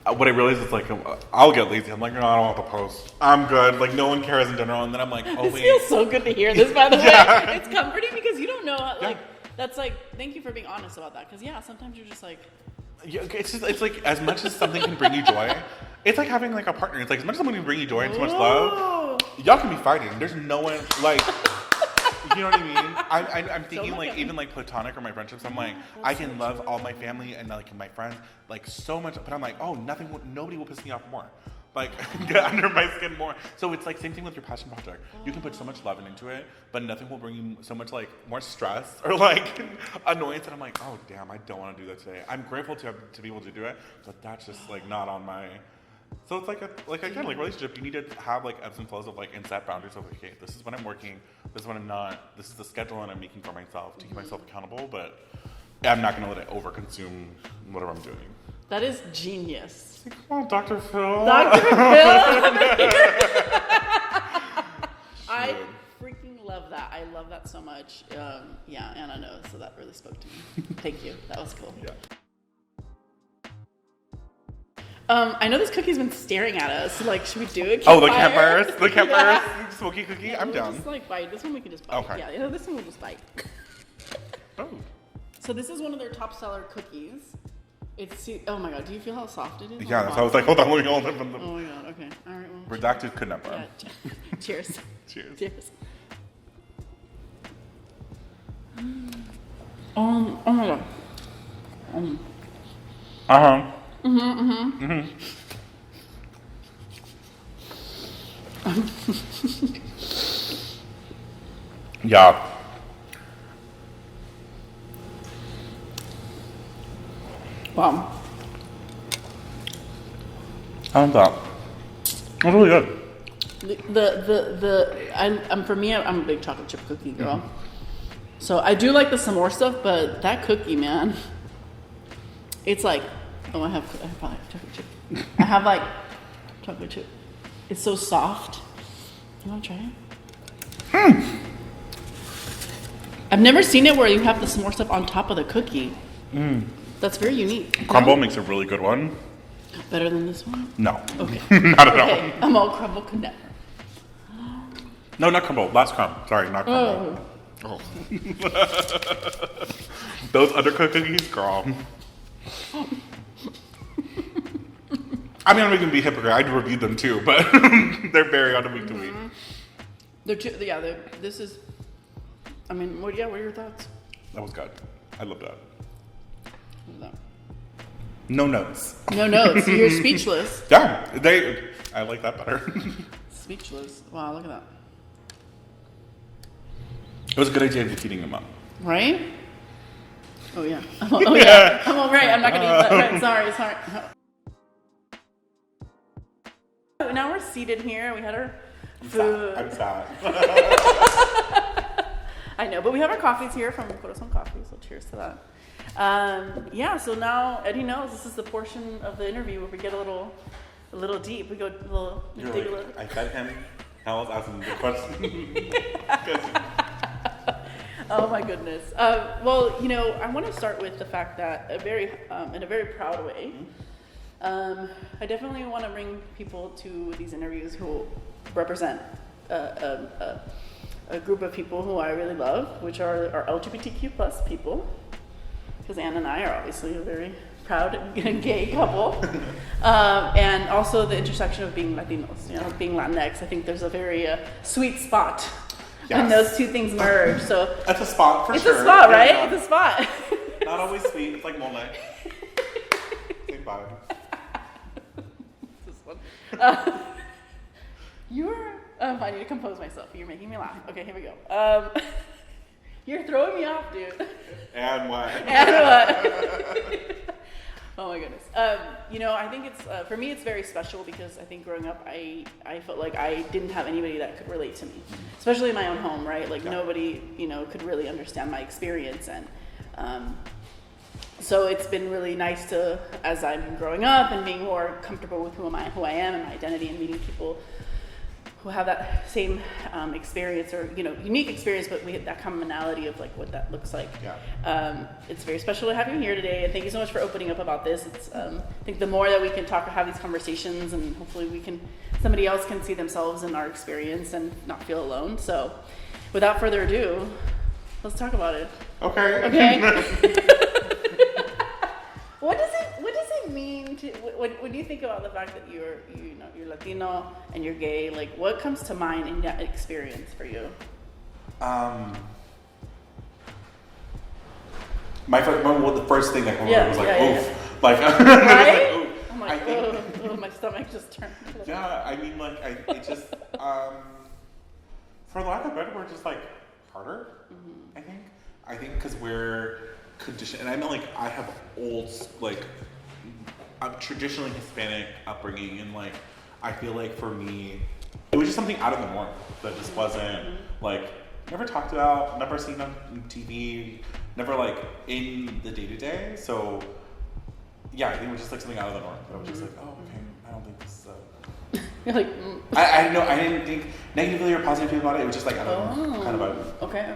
S1: What I realize is like, I'll get lazy. I'm like, no, I don't want to post. I'm good. Like, no one cares in general. And then I'm like, oh,
S2: This
S1: wait.
S2: feels so good to hear this, by the way. It's comforting because you don't know, like, that's like, thank you for being honest about that. Because, sometimes you're just like,
S1: Yeah, it's like as much as something can bring you joy, it's like having like a partner. It's like as much as someone can bring you joy and so much love, y'all can be fighting. There's no one like, you know what I mean? I'm thinking like even like platonic or my friendships. I'm like I can love all my family and like my friends like so much, but I'm like nobody will piss me off more. Like get under my skin more. So it's like same thing with your passion project. You can put so much love into it, but nothing will bring you so much like more stress or like annoyance. And I'm like, oh damn, I don't want to do that today. I'm grateful to be able to do it, but that's just like not on my. So it's like again like relationship. You need to have like ebbs and flows of like and set boundaries of okay, this is when I'm working, this is when I'm not. This is the schedule and I'm making for myself to keep myself accountable, but I'm not gonna let it overconsume whatever I'm doing.
S2: That is genius.
S1: Come on, Dr. Phil.
S2: Dr. Phil. I freaking love that. I love that so much. Yeah, Anna knows, so that really spoke to me. Thank you. That was cool.
S1: Yeah.
S2: I know this cookie's been staring at us. Like, should we do it?
S1: Oh, the campfires? The campfires? Yeah. Smoky cookie?
S2: Yeah,
S1: I'm
S2: we'll
S1: down.
S2: Just like bite. This one we can just bite.
S1: Okay.
S2: Yeah, this one we'll just bite.
S1: Oh.
S2: So this is one of their top seller cookies. It's, oh my god, do you feel how soft it is?
S1: Yeah, that's why I was like, hold on, let me hold it from the...
S2: Oh my god, okay. All right, well.
S1: Redacted could not
S2: Yeah, cheers.
S1: Cheers.
S2: Cheers. Oh my god.
S1: Uh-huh. Yeah.
S2: Wow.
S1: I love that. That's really good.
S2: For me, I'm a big chocolate chip cookie girl. Mm-hmm. So I do like the some more stuff, but that cookie, man, it's like, oh, I probably have chocolate chip. I have like chocolate chip. It's so soft. You want to try it? I've never seen it where you have the s'more stuff on top of the cookie. That's very unique.
S1: Crumble makes a really good one.
S2: Better than this one?
S1: No.
S2: Okay.
S1: Not at all.
S2: Okay, I'm all crumble connect.
S1: No, not crumble. Last crumb. Sorry, not crumble. Oh. Those undercooked cookies, girl. I mean, I'm not going to be a hypocrite. I reviewed them too, but they're very on a week to week.
S2: This is, I mean, what are your thoughts?
S1: That was good. I love that.
S2: What is that?
S1: No notes.
S2: No notes. You're speechless.
S1: Yeah, I like that better.
S2: Speechless. Wow, look at that.
S1: It was a good idea of feeding them up.
S2: Right? Oh yeah. Oh yeah. Oh right. I'm not gonna eat that. Right. Sorry. Now we're seated here. We had our food.
S1: I'm sad.
S2: I know, but we have our coffees here from Corazon Coffee. So cheers to that. So now Eddie knows this is the portion of the interview where we get a little deep. We go a little.
S1: I fed him. I was asking the question.
S2: Oh my goodness. Well, I want to start with the fact that in a very proud way, I definitely want to bring people to these interviews who represent a group of people who I really love, which are our LGBTQ plus people. Because Anna and I are obviously a very proud gay couple. And also the intersection of being Latinos, being Latinx. I think there's a very sweet spot when those two things merge. So
S1: that's a spot for sure.
S2: It's a spot, right? Yeah. It's a spot.
S1: Not always sweet. It's like mole. Same vibe.
S2: This one. I need to compose myself. You're making me laugh. Okay, here we go. You're throwing me off, dude.
S1: And what?
S2: Oh my goodness. I think it's, for me, it's very special because I think growing up, I felt like I didn't have anybody that could relate to me, especially in my own home, right? Like nobody, could really understand my experience. And so it's been really nice to, as I'm growing up and being more comfortable with who I am and my identity and meeting people who have that same experience or, unique experience, but we have that commonality of like what that looks like. Yeah. It's very special to have you here today, and thank you so much for opening up about this. It's, I think the more that we can talk or have these conversations, and hopefully somebody else can see themselves in our experience and not feel alone. So without further ado, let's talk about it.
S1: Okay.
S2: What does it when you think about the fact that you're Latino and you're gay, like what comes to mind in that experience for you?
S1: The first thing that came up was like, oof.
S2: Yeah.
S1: Like,
S2: Right?
S1: oof.
S2: I'm like, oh, my stomach just turned.
S1: Yeah, I mean, like, it just, for lack of a better word, just like harder, I think. I think because we're conditioned, and I mean, like, I have I'm traditionally Hispanic upbringing, and like, I feel like for me, it was just something out of the norm that just wasn't, like, never talked about, never seen on TV, never like in the day-to-day, so yeah, I think it was just like something out of the norm. But I was just like, oh, okay, I don't think this is
S2: You're like,
S1: I didn't think negatively or positively about it. It was just like, I don't know, kind of a...
S2: Okay.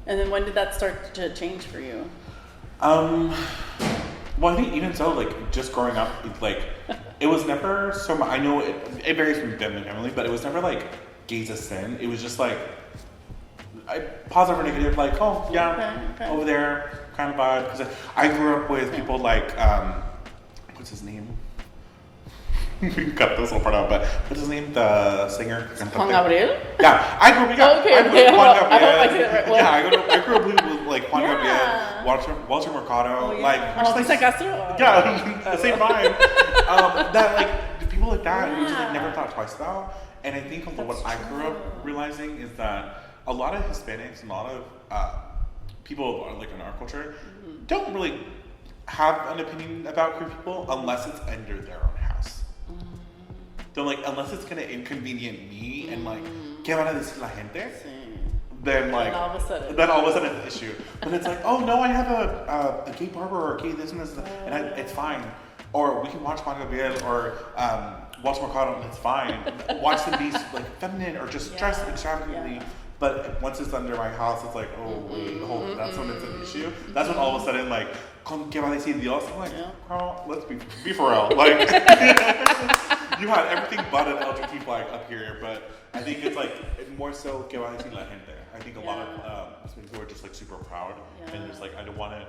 S2: And then when did that start to change for you?
S1: Well, I think even so, like, just growing up, it was never so much, I know it varies from family to family, but it was never like gays as sin. It was just like, positive or negative, like, oh, yeah,
S2: okay.
S1: over there, kind of vibe. Because I grew up with people like, what's his name? We can cut this whole part out, but what's his name? The singer?
S2: Juan Gabriel?
S1: Yeah, I grew up with Juan Gabriel.
S2: I hope I did it right.
S1: Yeah, I grew up with like Juan Gabriel, Walter Mercado,
S2: Castro.
S1: Yeah, the same vibe. That like people like that, we just like never thought twice about. And I think what I grew up realizing is that a lot of Hispanics and a lot of people like in our culture don't really have an opinion about queer people unless it's under their own house. They're like, unless it's gonna inconvenient me and like, ¿qué van a decir la gente? Then like,
S2: all of a sudden
S1: it's an issue. But it's like, oh no, I have a gay barber or a gay this and this, and it's fine. Or we can watch Juan Gabriel or Walter Mercado and it's fine. Watch them be like feminine or just dress extravagantly. But once it's under my house, it's like, oh wait, that's when it's an issue. That's when all of a sudden like, ¿Qué va a decir Dios? I'm like, girl, let's be for real. Like, you had everything but an LGBT flag up here, but I think it's like more so ¿Qué va a decir la gente? I think a lot of people are just like super proud and just like I don't want to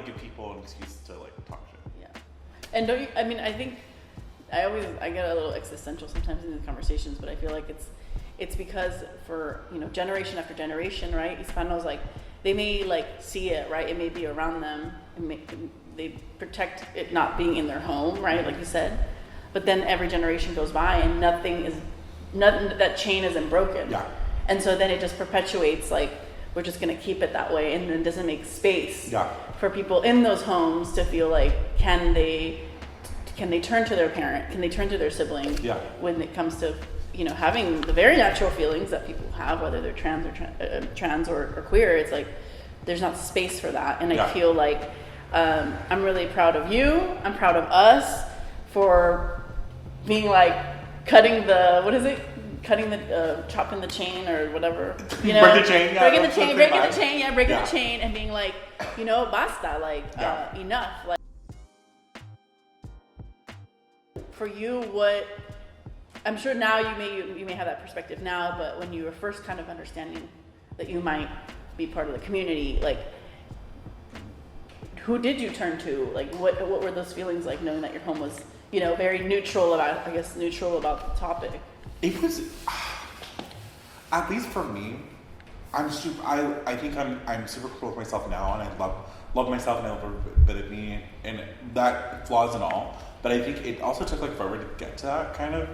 S1: give people an excuse to like talk shit.
S2: Yeah, and don't you? I mean, I think I get a little existential sometimes in these conversations, but I feel like it's because for generation after generation, right? Hispanos like they may like see it, right? It may be around them. They protect it not being in their home, right? Like you said. But then every generation goes by and nothing that chain isn't broken.
S1: Yeah.
S2: And so then it just perpetuates like we're just gonna keep it that way, and then doesn't make space for people in those homes to feel like can they turn to their parent, can they turn to their sibling when it comes to having the very natural feelings that people have, whether they're trans or queer. It's like there's not space for that, and I feel like I'm really proud of you. I'm proud of us for being like chopping the chain or whatever,
S1: break the chain,
S2: breaking the chain, and being like, basta, like enough. Like for you, what I'm sure now you may have that perspective now, but when you were first kind of understanding that you might be part of the community, like who did you turn to? Like what were those feelings like, knowing that your home was very neutral about the topic?
S1: It was, at least for me, I think I'm super cool with myself now, and I love myself, and I love a bit of me, and that flaws and all. But I think it also took like forever to get to that kind of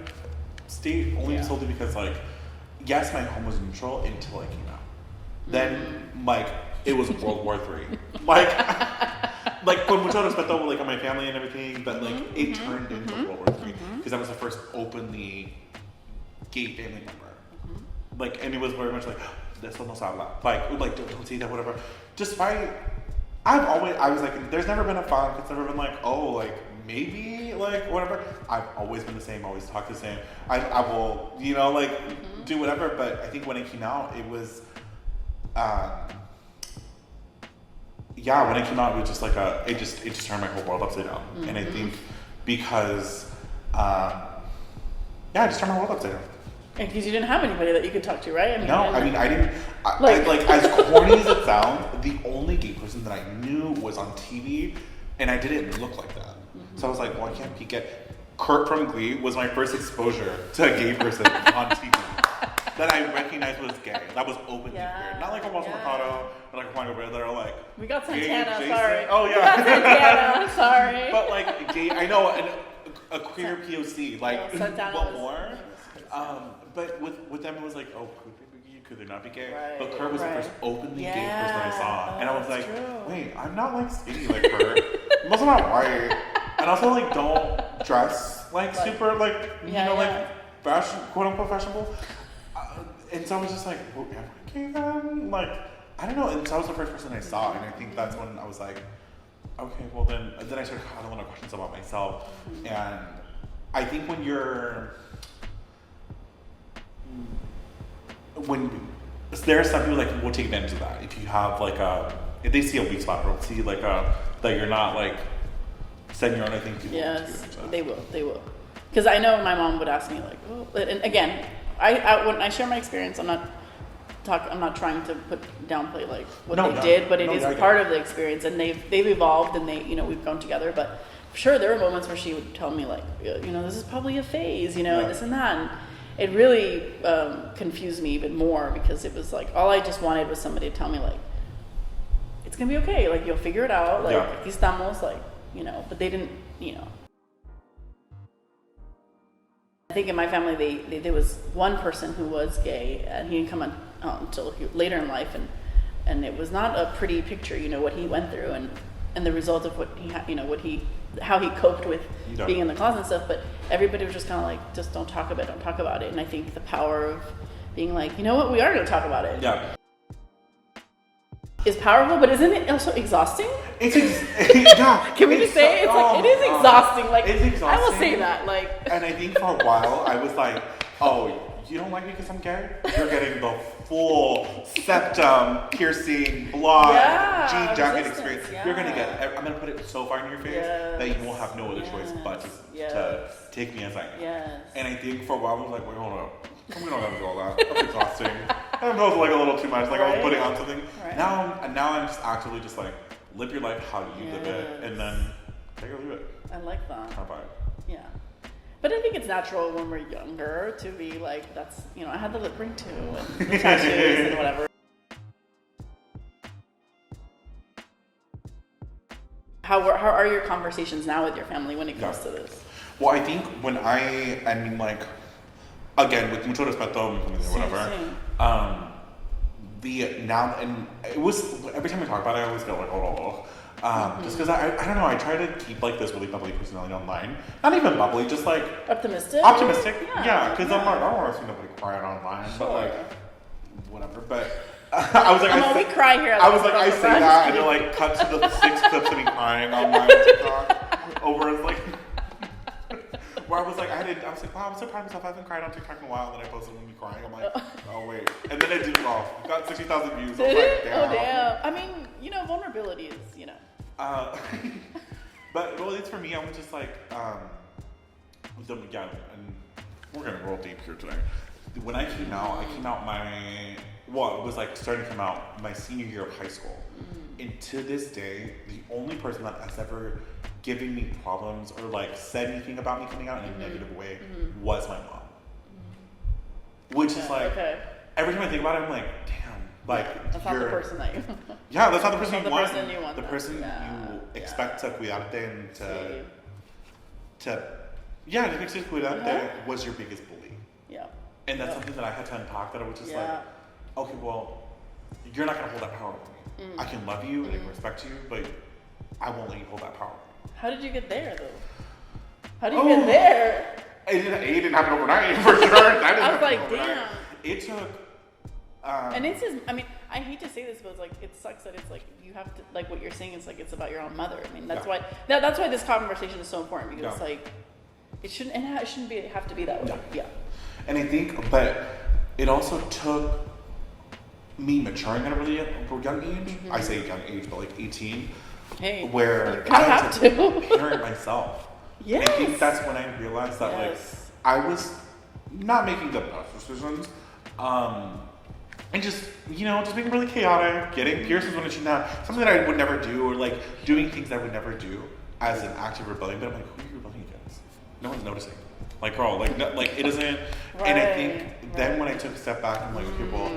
S1: state, only solely because like, yes, my home was neutral until I came out. Then like it was World War III. Like con mucho respeto like on my family and everything, but like it turned into World War III because I was the first openly gay family member. Like, and it was very much like, de eso no se habla. Like don't say that, whatever. Despite, I was like, there's never been a funk. It's never been like, oh, like maybe, like whatever. I've always been the same. Always talk the same. I will, do whatever. But I think when it came out, it was, when it came out, it was just like it just turned my whole world upside down. And I think because, it just turned my world upside down.
S2: Because you didn't have anybody that you could talk to, right?
S1: I didn't. Like as corny as it sounds, the only gay person that I knew was on TV and I didn't look like that. So I was like, well, I can't peek it. Kurt from Glee was my first exposure to a gay person on TV that I recognized was gay. That was openly queer. Not like a Walter Mercado or like a Juan Gabriel that are like,
S2: we got
S1: gay
S2: Santana,
S1: adjacent.
S2: sorry.
S1: Oh,
S2: We
S1: yeah.
S2: got Santana, sorry.
S1: But like gay, I know, and a queer POC, like,
S2: Santana
S1: what
S2: was-
S1: more? But with them, it was like, oh, could they not be gay?
S2: Right,
S1: But Kurt was the first openly gay person I saw.
S2: Oh,
S1: And I was like,
S2: true.
S1: wait, I'm not like skinny like Kurt. I'm also not white. And also like don't dress like super like, you know, like fashion, quote unquote fashionable. And so I was just like, well, am I gay then? Like, I don't know. And so I was the first person I saw. And I think that's when I was like, okay, well then I started having a lot of questions about myself. And I think when there are some people like will take advantage of that. If you have like if they see a weak spot or see like that you're not like setting your own, I think people will take advantage of that.
S2: They will. Because I know my mom would ask me like, oh, and again, I when I share my experience, I'm not trying to downplay like what they did, but it is part of the experience, and they've evolved, and we've grown together. But sure, there were moments where she would tell me like, this is probably a phase, and this and that, and it really confused me even more, because it was like all I just wanted was somebody to tell me like, it's gonna be okay, like you'll figure it out, like aquí estamos, like but they didn't, I think in my family, there was one person who was gay, and he didn't come until later in life, and it was not a pretty picture, what he went through, and the result of what he, how he coped with being in the closet and stuff. But everybody was just kind of like, just don't talk about it. And I think the power of being like, you know what, we are going to talk about it.
S1: Yeah.
S2: Is powerful, but isn't it also exhausting?
S1: Yeah.
S2: Can we just say it is exhausting? Like,
S1: it's exhausting.
S2: I will say that. Like,
S1: and I think for a while I was like, oh, you don't like me because I'm gay? You're getting the full septum piercing, blood, jean jacket experience.
S2: Yeah.
S1: You're gonna get. I'm gonna put it so far in your face that you will have no other choice but to take me as I am.
S2: Yes.
S1: And I think for a while I was like, wait, hold up. We don't have to do all that. That's exhausting. That was like a little too much. Like I was putting on something.
S2: Right.
S1: Now I'm just actively just like, live your life how you live it, and then take it or leave it.
S2: I like that.
S1: How about it?
S2: Yeah. But I think it's natural when we're younger to be like, that's, I had the lip ring too, and the tattoos and whatever. How are your conversations now with your family when it comes to this?
S1: Well, I think when I mean, like, again, with mucho respeto, whatever. Now, and it was, every time I talk about it, I always get like, oh. Just because I don't know, I try to keep like this really bubbly personality online. Not even bubbly, just like
S2: optimistic.
S1: Yeah, because I'm like, I don't want to see nobody crying online, but like whatever. But I was like,
S2: we cry here.
S1: I was like, I say that, and they're like, cut to the 6 clips of me crying online on TikTok over like. Where I was like, I was like, wow, I'm so proud of myself. I haven't cried on TikTok in a while. And then I posted me crying. I'm like, oh wait. And then I did it off. Got 60,000 views. I was like, damn.
S2: Oh damn. I mean, vulnerability is,
S1: But well, it's for me. I'm just like, and we're gonna roll deep here today. When I came out, it was like starting to come out my senior year of high school. And to this day, the only person that has ever given me problems or like said anything about me coming out in a negative way was my mom. Which is like, every time I think about it, I'm like, damn, like
S2: that's not the person that you.
S1: Yeah, that's not the person you want.
S2: The person
S1: you expect to cuidarte and to cuidarte was your biggest bully.
S2: Yeah.
S1: And that's something that I had to unpack. That I was just like, okay, well, you're not gonna hold that power over me. I can love you and I can respect you, but I won't let you hold that power.
S2: How did you get there, though? How did you get there?
S1: It didn't happen overnight, for sure. I
S2: was like, damn.
S1: It took...
S2: and it's just, I mean, I hate to say this, but it's like, it sucks that it's like, you have to, like what you're saying is like, it's about your own mother. I mean, that's why this conversation is so important, because it's like, it shouldn't have to be that way. Yeah.
S1: And I think, but it also took me maturing at a really young age. I say young age, but like 18.
S2: Hey,
S1: where
S2: I had to
S1: parent myself. Yes. I think that's when I realized that like I was not making the best decisions, And just, just being really chaotic, getting piercings when it should not, something that I would never do, or like doing things that I would never do as an act of rebellion. But I'm like, who are you rebelling against? No one's noticing. Like, girl, like, no, like it isn't.
S2: Right,
S1: and I think then when I took a step back, I'm like, okay, well,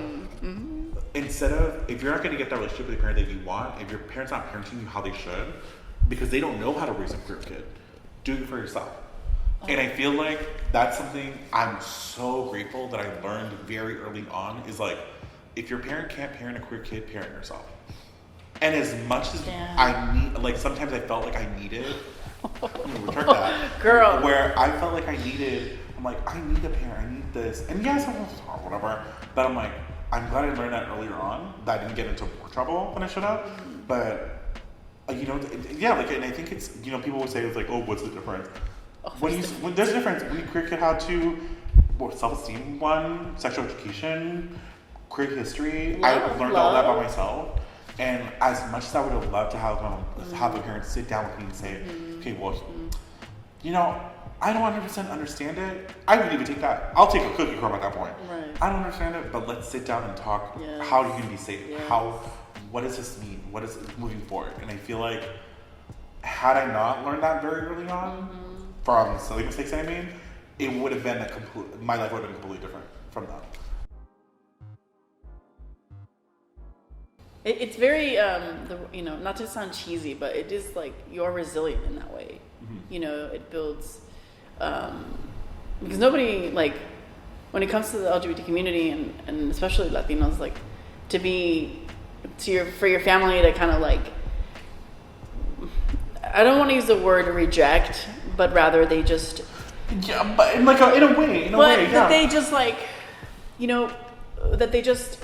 S1: instead of, if you're not going to get that relationship with the parent that you want, if your parents not parenting you how they should, because they don't know how to raise a queer kid, do it for yourself. And I feel like that's something I'm so grateful that I learned very early on is like, if your parent can't parent a queer kid, parent yourself. And as much as I need, like sometimes I felt like I needed, return that.
S2: Girl.
S1: Where I felt like I needed, I'm like, I need a parent, I need this. And yes, whatever. But I'm like, I'm glad I learned that earlier on, that I didn't get into more trouble than I should have. But, like, and I think it's, people would say it's like, oh, what's the difference? When there's a difference. When a queer kid had to, self-esteem one, sexual education, queer history, I learned all that by myself. And as much as I would have loved to have a parent sit down with me and say, okay, well, I don't 100% understand it. I would even take that. I'll take a cookie crumb at that point.
S2: Right.
S1: I don't understand it, but let's sit down and talk.
S2: Yes.
S1: How you can be safe?
S2: Yes.
S1: What does this mean? What is it moving forward? And I feel like had I not learned that very early on from silly mistakes that I made, it would have been my life would have been completely different from that.
S2: It's very, not to sound cheesy, but it is like you're resilient in that way. It builds, because nobody, like, when it comes to the LGBT community and especially Latinos, like, for your family to kind of like, I don't want to use the word reject, but rather they just.
S1: Yeah, but in a way,
S2: that they just like, that they just,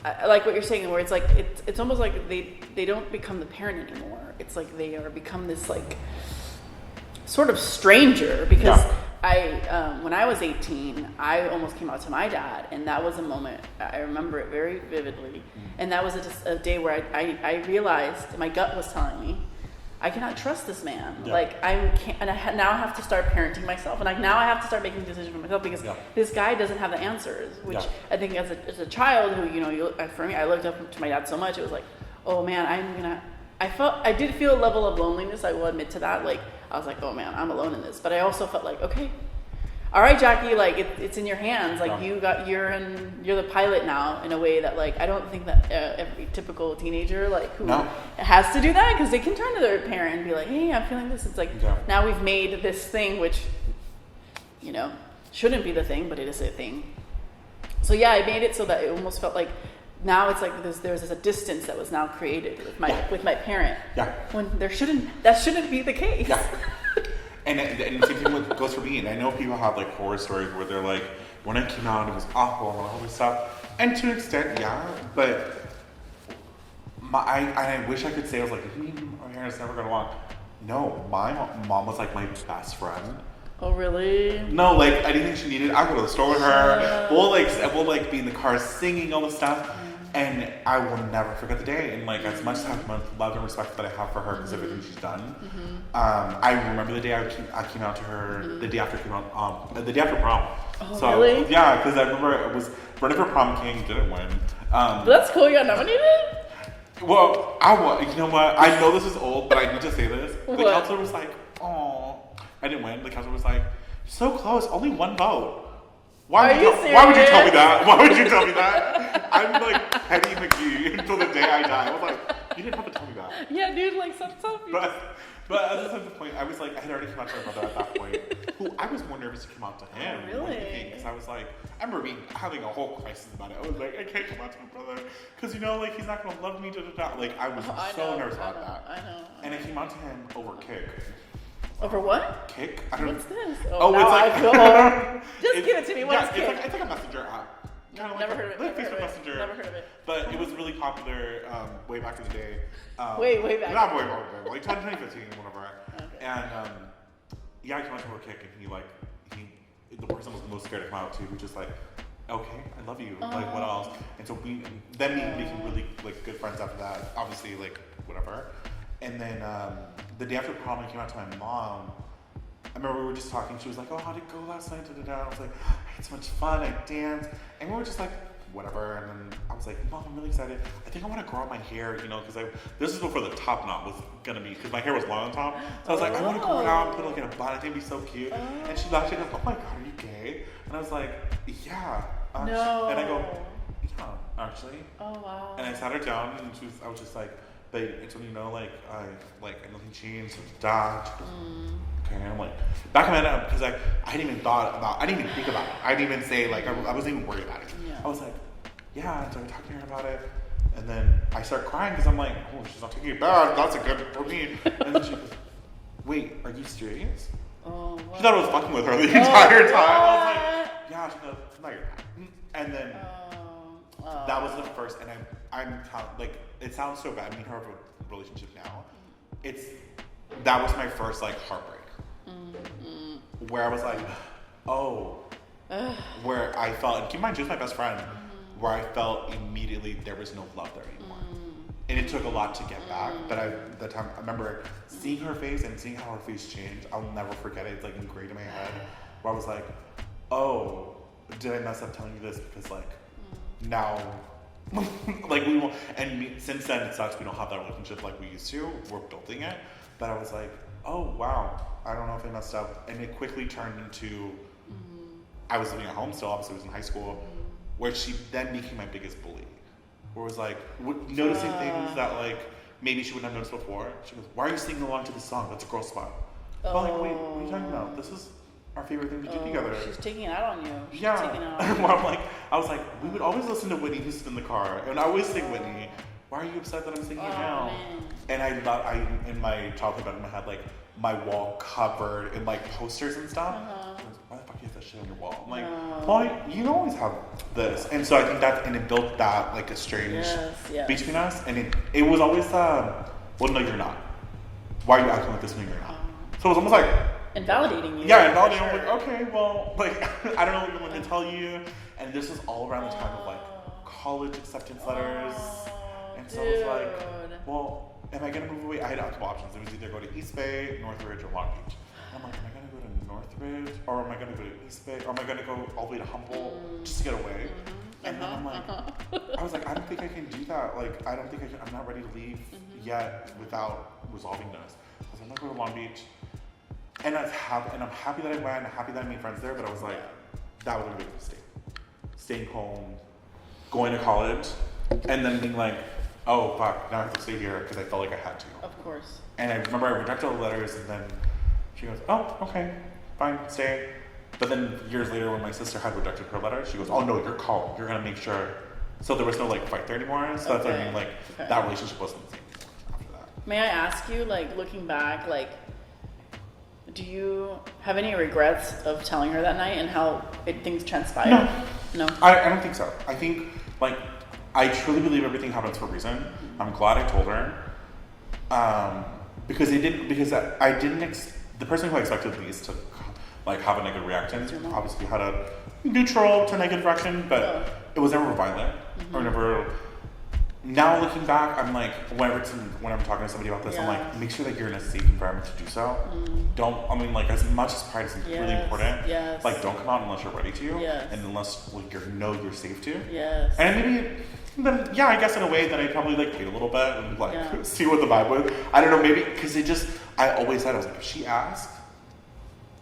S2: I like what you're saying, where it's like it's almost like they don't become the parent anymore. It's like they are become this like sort of stranger because when I was 18, I almost came out to my dad, and that was a moment I remember it very vividly. And that was a day where I realized my gut was telling me I cannot trust this man. Yeah. Like I can't, and I now have to start parenting myself, and now I have to start making decisions for myself because this guy doesn't have the answers. Which I think as a child who for me, I looked up to my dad so much. It was like, oh man, I did feel a level of loneliness. I will admit to that. Like I was like, oh man, I'm alone in this. But I also felt like, okay, all right, Jackie, like it's in your hands. Like you're the pilot now in a way that like I don't think that every typical teenager like who has to do that because they can turn to their parent and be like, hey, I'm feeling this. It's like now we've made this thing which shouldn't be the thing, but it is a thing. So I made it so that it almost felt like now it's like there's a distance that was now created with my parent. Yeah. When that shouldn't be the case. Yeah.
S1: And the same thing goes for me. And I know people have like horror stories where they're like, when I came out, it was awful and all this stuff. And to an extent, but I wish I could say I was like, my parents never got along. No, my mom was like my best friend.
S2: Oh really?
S1: No, like anything she needed, I go to the store with her. We'll be in the car singing all this stuff. And I will never forget the day. And like as much as love and respect that I have for her because of everything she's done, I remember the day I came out to her. The day after the day after prom.
S2: Oh, so, really?
S1: Yeah, because I remember it was running for prom king, didn't win.
S2: But that's cool. You got nominated.
S1: Well, you know what? I know this is old, but I need to say this. The counselor was like, "Oh, I didn't win." The counselor was like, "So close, only one vote." Why would you tell me that? Why would you tell me that? I'm like Petty McGee until the day I die. I was like, you didn't have to tell me that.
S2: Yeah, dude, like some
S1: But at the point, I was like, I had already come out to my brother at that point. Who I was more nervous to come out to him.
S2: Oh, really?
S1: Because I was like, I remember having a whole crisis about it. I was like, I can't come out to my brother because like he's not gonna love me. Like I was so nervous about that.
S2: I know.
S1: And I came out to him over Kick.
S2: Over what?
S1: Kick?
S2: What's this?
S1: Oh, it's like...
S2: Just give it to me. What is Kick?
S1: It's like a messenger app.
S2: Never heard of it.
S1: Facebook Messenger.
S2: Never heard of it.
S1: But it was really popular way back in the day.
S2: Way back.
S1: Not way back. Like 2015, whatever. Okay. And I came out to her Kick, and the person was most scared to come out to, was just like, okay, I love you. Like, what else? And so we became really like good friends after that. Obviously, like whatever. And then the day after prom, I came out to my mom. I remember we were just talking. She was like, "Oh, how'd it go last night?" I was like, "I had so much fun. I danced," and we were just like, whatever. And then I was like, Mom, I'm really excited. I think I want to grow out my hair, you know, because this is before the top knot was gonna be, because my hair was long on top. So I was like, I want to grow it out and put it like in a bun. I think it'd be so cute. And she laughed. She goes, oh my God, are you gay? And I was like, yeah.
S2: No.
S1: And I go, yeah, actually.
S2: Oh wow.
S1: And I sat her down, and I was just like, babe, it's when you know, like nothing changed, so dad. Okay, and I'm like, back in my head, because I didn't even think about it. I didn't even say, like, I wasn't even worried about it.
S2: Yeah.
S1: I was like, yeah, and so I talked to her about it, and then I start crying, because I'm like, oh, she's not taking it bad, that's a good for me. And then she goes, wait, are you serious?
S2: Oh, what?
S1: She thought I was fucking with her the entire time. I was like, yeah, she goes, no, you're not. And then that was the first, and I'm like, it sounds so bad. Me and her have a relationship now. That was my first like heartbreak, where I was like, oh, where I felt, and keep in mind, she was my best friend, where I felt immediately there was no love there anymore, and it took a lot to get back. But I remember seeing her face and seeing how her face changed. I'll never forget it. It's like engraved in my head, where I was like, oh, did I mess up telling you this? Because like now. Like we won't, and since then it sucks we don't have that relationship like we used to. We're building it, but I was like, oh wow, I don't know if I messed up, and it quickly turned into I was living at home still, obviously I was in high school, where she then became my biggest bully, where it was like noticing things that like maybe she wouldn't have noticed before. She goes, why are you singing along to this song? That's a girl spot. But like, wait, what are you talking about? This is our favorite thing to do together.
S2: She's taking it out on you.
S1: Yeah.
S2: Taking it out on you.
S1: Well, I was like, we would always listen to Whitney Houston in the car, and I always sing Whitney. Why are you upset that I'm singing it now?
S2: Man.
S1: And I thought, in my childhood bedroom, I had like my wall covered in like posters and stuff. She goes, why the fuck do you have that shit on your wall? I'm like, well, you always have this. And so I think and it built that like exchange between us. And it was always, well, no, you're not. Why are you acting like this when you're not? So it was almost like,
S2: invalidating you.
S1: Yeah, invalidating. Sure. I'm like, okay, well, like, I don't know what to tell you. And this was all around the time of like college acceptance letters. And so I was like, well, am I going to move away? I had a couple options. It was either go to East Bay, Northridge, or Long Beach. And I'm like, am I going to go to Northridge? Or am I going to go to East Bay? Or am I going to go all the way to Humboldt just to get away? And then I'm like, I was like, I don't think I can do that. Like, I don't think I'm not ready to leave yet without resolving this. I was like, I'm going to go to Long Beach. And I'm happy that I went, happy that I made friends there, but I was like, that was a big mistake. Staying home, going to college, and then being like, oh fuck, now I have to stay here because I felt like I had to.
S2: Of course.
S1: And I remember I rejected all the letters, and then she goes, oh, okay, fine, stay. But then years later, when my sister had rejected her letter, she goes, oh no, you're calling, you're gonna make sure. So there was no like fight there anymore, so that's what I mean, like, that relationship wasn't the same after that.
S2: May I ask you, like, looking back, like, do you have any regrets of telling her that night and how things transpired? No.
S1: I don't think so. I think, like, I truly believe everything happens for a reason. I'm glad I told her. Because I didn't, the person who I expected least to, like, have a negative reaction obviously had a neutral to negative reaction, but it was never violent or never. Now looking back, I'm like, when I'm talking to somebody about this, I'm like, make sure that you're in a safe environment to do so. Like, as much as pride is really important, like, don't come out unless you're ready to, and unless, like, you're safe to. And maybe, then, I guess in a way that I probably, like, wait a little bit and, like, see what the vibe was. I don't know, maybe, because I always said, I was like, if she asks,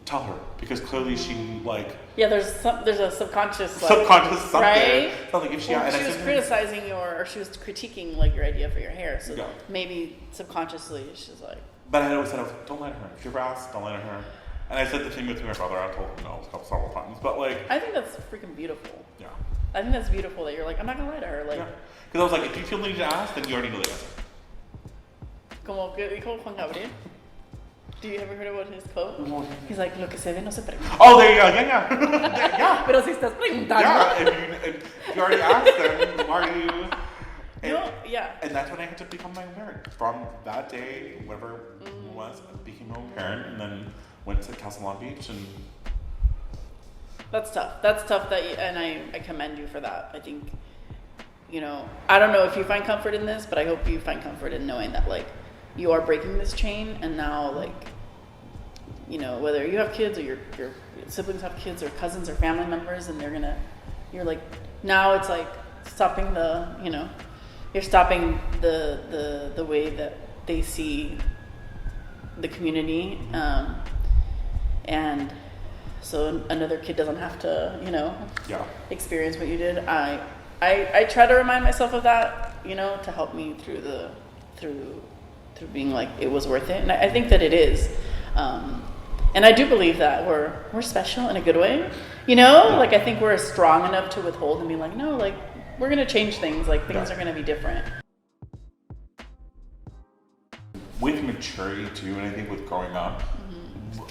S1: tell her, because clearly she, like...
S2: Yeah, there's a subconscious
S1: something,
S2: right?
S1: So like if she
S2: was criticizing or she was critiquing like your idea for your hair, so maybe subconsciously she's like.
S1: But I always said, don't lie to her. If you ever ask, don't lie to her. And I said the same with my brother. I told him no several times, but like.
S2: I think that's freaking beautiful.
S1: Yeah.
S2: I think that's beautiful that you're like, I'm not gonna lie to her, like.
S1: Because I was like, if you feel the need to ask, then you already know the answer.
S2: Como Juan Gabriel. Do you ever heard about his quote? He's like, lo que se ve no se pregunta.
S1: Oh, there you go. Yeah.
S2: Pero si estás preguntando.
S1: Yeah, if you already asked them, are you? And that's when I had to become my own parent. From that day, whatever it was, I became my own parent, and then went to Castle Long Beach, and...
S2: That's tough. And I commend you for that. I think, I don't know if you find comfort in this, but I hope you find comfort in knowing that, like, you are breaking this chain, and now, like, whether you have kids or your siblings have kids or cousins or family members, and you're like, now it's like, stopping you're stopping the way that they see the community, and so another kid doesn't have to, experience what you did. I try to remind myself of that, to help me through being like, it was worth it. And I think that it is. And I do believe that we're special in a good way, like I think we're strong enough to withhold and be like, no, like we're going to change things. Like things are going to be different.
S1: With maturity too, and I think with growing up,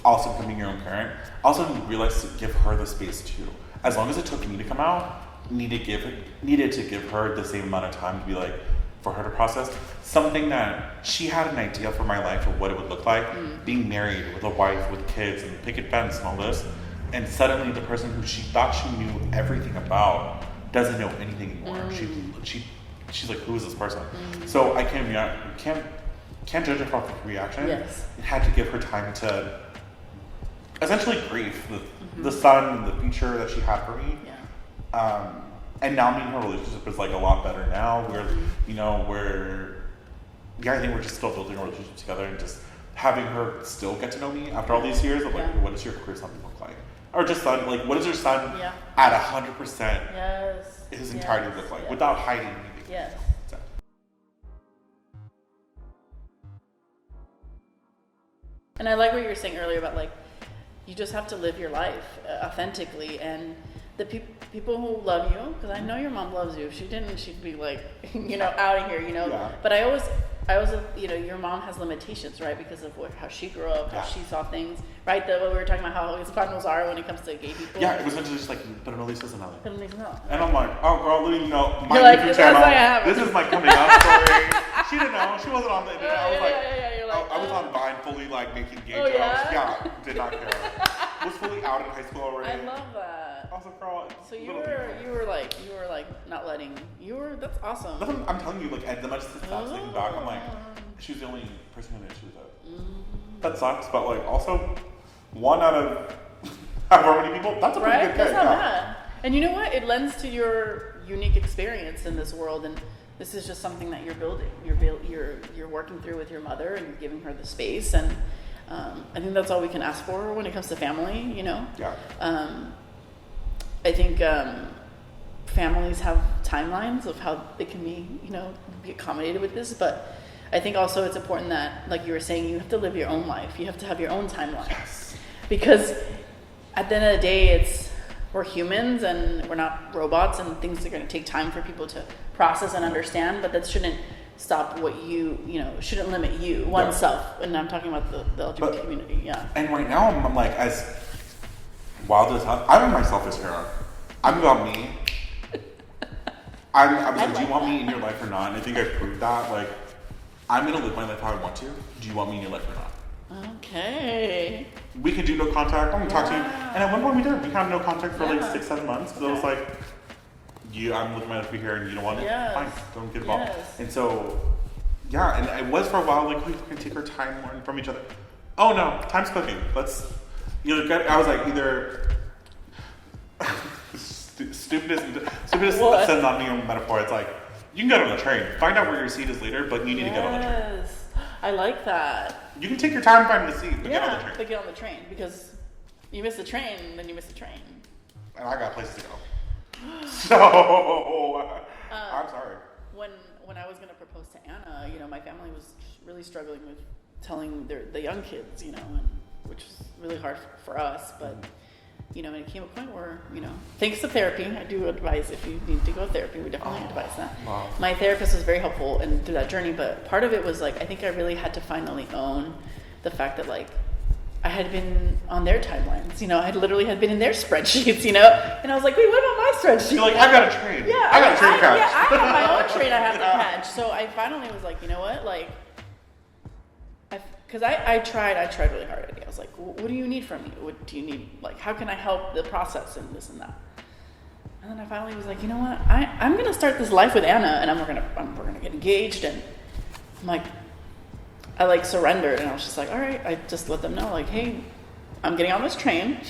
S1: also becoming your own parent, also realize to give her the space too. As long as it took me to come out, needed to give her the same amount of time to be like, for her to process something that she had an idea for my life of what it would look like, being married with a wife, with kids, and picket fence and all this, and suddenly the person who she thought she knew everything about doesn't know anything anymore. She's like, who is this person? So I can't judge her off the reaction.
S2: Yes.
S1: It had to give her time to essentially grieve the son, the future that she had for me.
S2: Yeah.
S1: And now me and her relationship is like a lot better now. I think we're just still building a relationship together and just having her still get to know me after all these years of like, what does your queer son look like? Or just son, like, what does your son at 100% his entirety look like without hiding anything?
S2: Yes. And I like what you were saying earlier about like, you just have to live your life authentically, and the people who love you, because I know your mom loves you. If she didn't, she'd be like, out of here,
S1: Yeah.
S2: But I always, your mom has limitations, right? Because of how she grew up, how she saw things, right? What we were talking about, how Hispano's are when it comes to gay people.
S1: Yeah, it was just like, pero no dices nada.
S2: Pero no dices nada.
S1: And I'm like, oh girl, my
S2: YouTube
S1: channel, this is my coming out story. She didn't know, she wasn't on the internet. I was like, I was on Vine fully like making gay jokes.
S2: Yeah?
S1: Yeah, did not care. Was fully out in high school already.
S2: I love that.
S1: I was like, girl,
S2: So you were like not letting, that's awesome.
S1: That's what I'm telling you, like, as much as it stops thinking back, I'm like, she was the only person who had an issue with it. That sucks, but like, also, 1 out of however many people, that's a pretty good
S2: That's
S1: pick.
S2: not bad. And you know what? It lends to your unique experience in this world, and this is just something that you're building. You're working through with your mother, and you're giving her the space, and I think that's all we can ask for when it comes to family.
S1: Yeah.
S2: I think families have timelines of how they can be accommodated with this, but I think also it's important that, like you were saying, you have to live your own life. You have to have your own timeline.
S1: Yes.
S2: Because at the end of the day, we're humans and we're not robots, and things are going to take time for people to process and understand, but that shouldn't stop what shouldn't limit you, oneself. And I'm talking about the LGBT community, yeah.
S1: And right now, I'm like, as wild as hell, I'm my selfish hero. I'm about me. I was like, do you want me in your life or not? And I think I proved that. Like, I'm going to live my life how I want to. Do you want me in your life or not?
S2: Okay.
S1: We could do no contact. I'm going to talk to you. And at one point we did. We had no contact for like 6-7 months. Because I was like, I'm living my life here and you don't want it. Fine, don't get involved.
S2: Yes.
S1: And so, and it was for a while like, we can take our time learn from each other. Oh no, time's cooking. Let's, I was like, either stupidest send on me a metaphor. It's like, you can get on the train. Find out where your seat is later, but you need to get on the train.
S2: Yes. I like that.
S1: You can take your time finding the seat, but get on the train.
S2: But get on the train, because you miss the train, then you miss the train.
S1: And I got places to go. So, I'm sorry.
S2: When I was going to propose to Anna, my family was really struggling with telling the young kids, and which was really hard for us, but it came a point where, thanks to therapy, I do advise if you need to go to therapy, we definitely advise that.
S1: Wow.
S2: My therapist was very helpful through that journey, but part of it was like, I think I really had to finally own the fact that like, I had been on their timelines, I literally had been in their spreadsheets, and I was like, wait, what about my spreadsheet?
S1: You're like, I got a train.
S2: Yeah,
S1: I got a train to catch.
S2: Yeah, I have my own train I have to catch. So I finally was like, you know what, like, because I tried really hard. I was like, what do you need from me? What do you need? Like, how can I help the process and this and that? And then I finally was like, you know what? I'm gonna start this life with Anna, and we're gonna get engaged. And I'm like, I like surrendered, and I was just like, all right. I just let them know, like, hey, I'm getting on this train.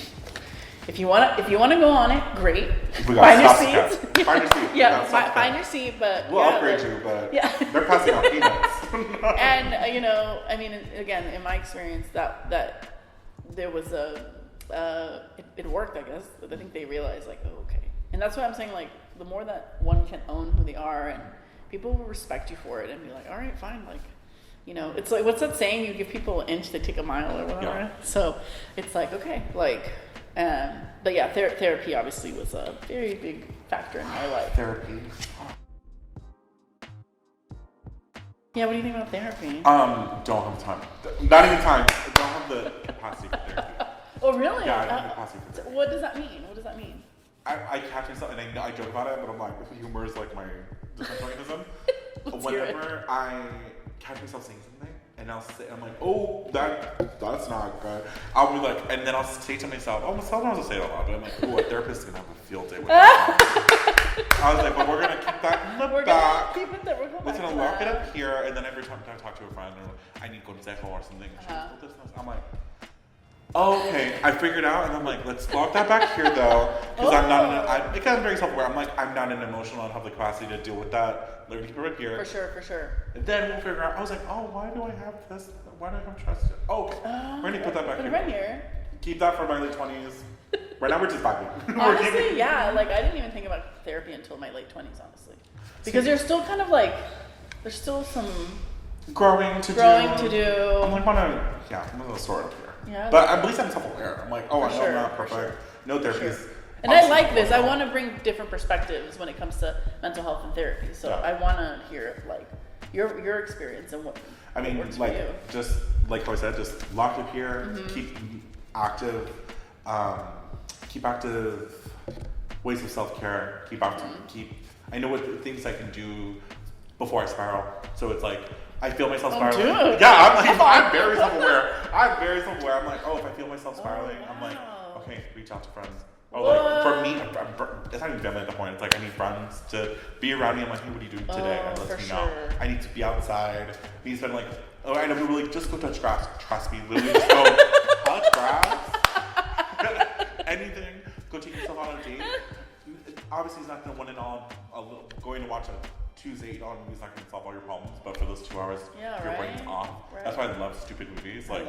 S2: if you wanna go on it, great.
S1: We got
S2: Find your
S1: Stop
S2: seats.
S1: Cat. Find your seat.
S2: Yeah,
S1: We got
S2: find your seat, but
S1: We'll
S2: yeah,
S1: upgrade
S2: like-
S1: you, but
S2: yeah.
S1: they're passing out peanuts.
S2: And I mean, again, in my experience, that there was it worked. I guess I think they realized like, oh, okay, and that's why I'm saying like the more that one can own who they are, and people will respect you for it and be like, all right, fine, like. It's like, what's that saying? You give people an inch, they take a mile or whatever.
S1: Yeah.
S2: So it's like, okay, like, but yeah, therapy obviously was a very big factor in my life.
S1: Therapy.
S2: Yeah, what do you think about therapy?
S1: Don't have time. Not even time. I don't have the capacity for therapy.
S2: Oh, really?
S1: Yeah, I don't have the capacity for therapy.
S2: What does that mean? What does that mean?
S1: I catch myself, and I joke about it, but I'm like, humor is like my defense mechanism.
S2: Let's hear it.
S1: Whenever I catch myself saying something, and I'm like, oh, that's not good. I'll be like, and then I'll say to myself, sometimes I'll say it out loud, but I'm like, oh, a therapist is gonna have a field day with that. I was like, but we're gonna keep that in the
S2: We're
S1: back.
S2: gonna keep it there. We're
S1: We're gonna lock it up here, and then every time I talk to a friend, or I need consejo or something, I'm like, oh, okay, I figured out, and I'm like, let's lock that back here though, because because I'm very self-aware. I'm like, I'm not an emotional, I don't have the capacity to deal with that. Let me keep it right here.
S2: For sure.
S1: And then we'll figure out. I was like, oh, why do I have this? Why do I have trust? Oh, we're gonna put that back
S2: Put
S1: here.
S2: it right here.
S1: Keep that for my late 20s. Right now we're just vibing.
S2: Honestly, yeah. Like I didn't even think about therapy until my late 20s, honestly, because you're still kind of like, there's still some
S1: growing to do. I'm like, I'm gonna sort up here.
S2: Yeah.
S1: But at least I'm self-aware. I'm like, oh, I know I'm not
S2: For
S1: perfect.
S2: sure.
S1: No therapy is.
S2: And I like this. I want to bring different perspectives when it comes to mental health and therapy. So I want to hear like your experience and what.
S1: I mean,
S2: works
S1: like
S2: for you.
S1: just like I said, just lock it here. Keep active. Keep active ways of self-care. Keep active. I know what things I can do before I spiral. So it's like I feel myself spiraling. Yeah, I'm very self-aware. I'm like, oh, if I feel myself spiraling, I'm like, okay, reach out to friends. Oh, like for me, it's not even family at the point. It's like I need friends to be around me. I'm like, hey, what are you doing today? And let me know. I need to be outside. I need to spend like, I know people like just go touch grass. Trust me, literally just go touch grass. Anything. Go take yourself on a date. Obviously, it's not going to one and all. Going to watch a Tuesday on a movie is not going to solve all your problems. But for those 2 hours, your brain's off. Right. That's why I love stupid movies. Like,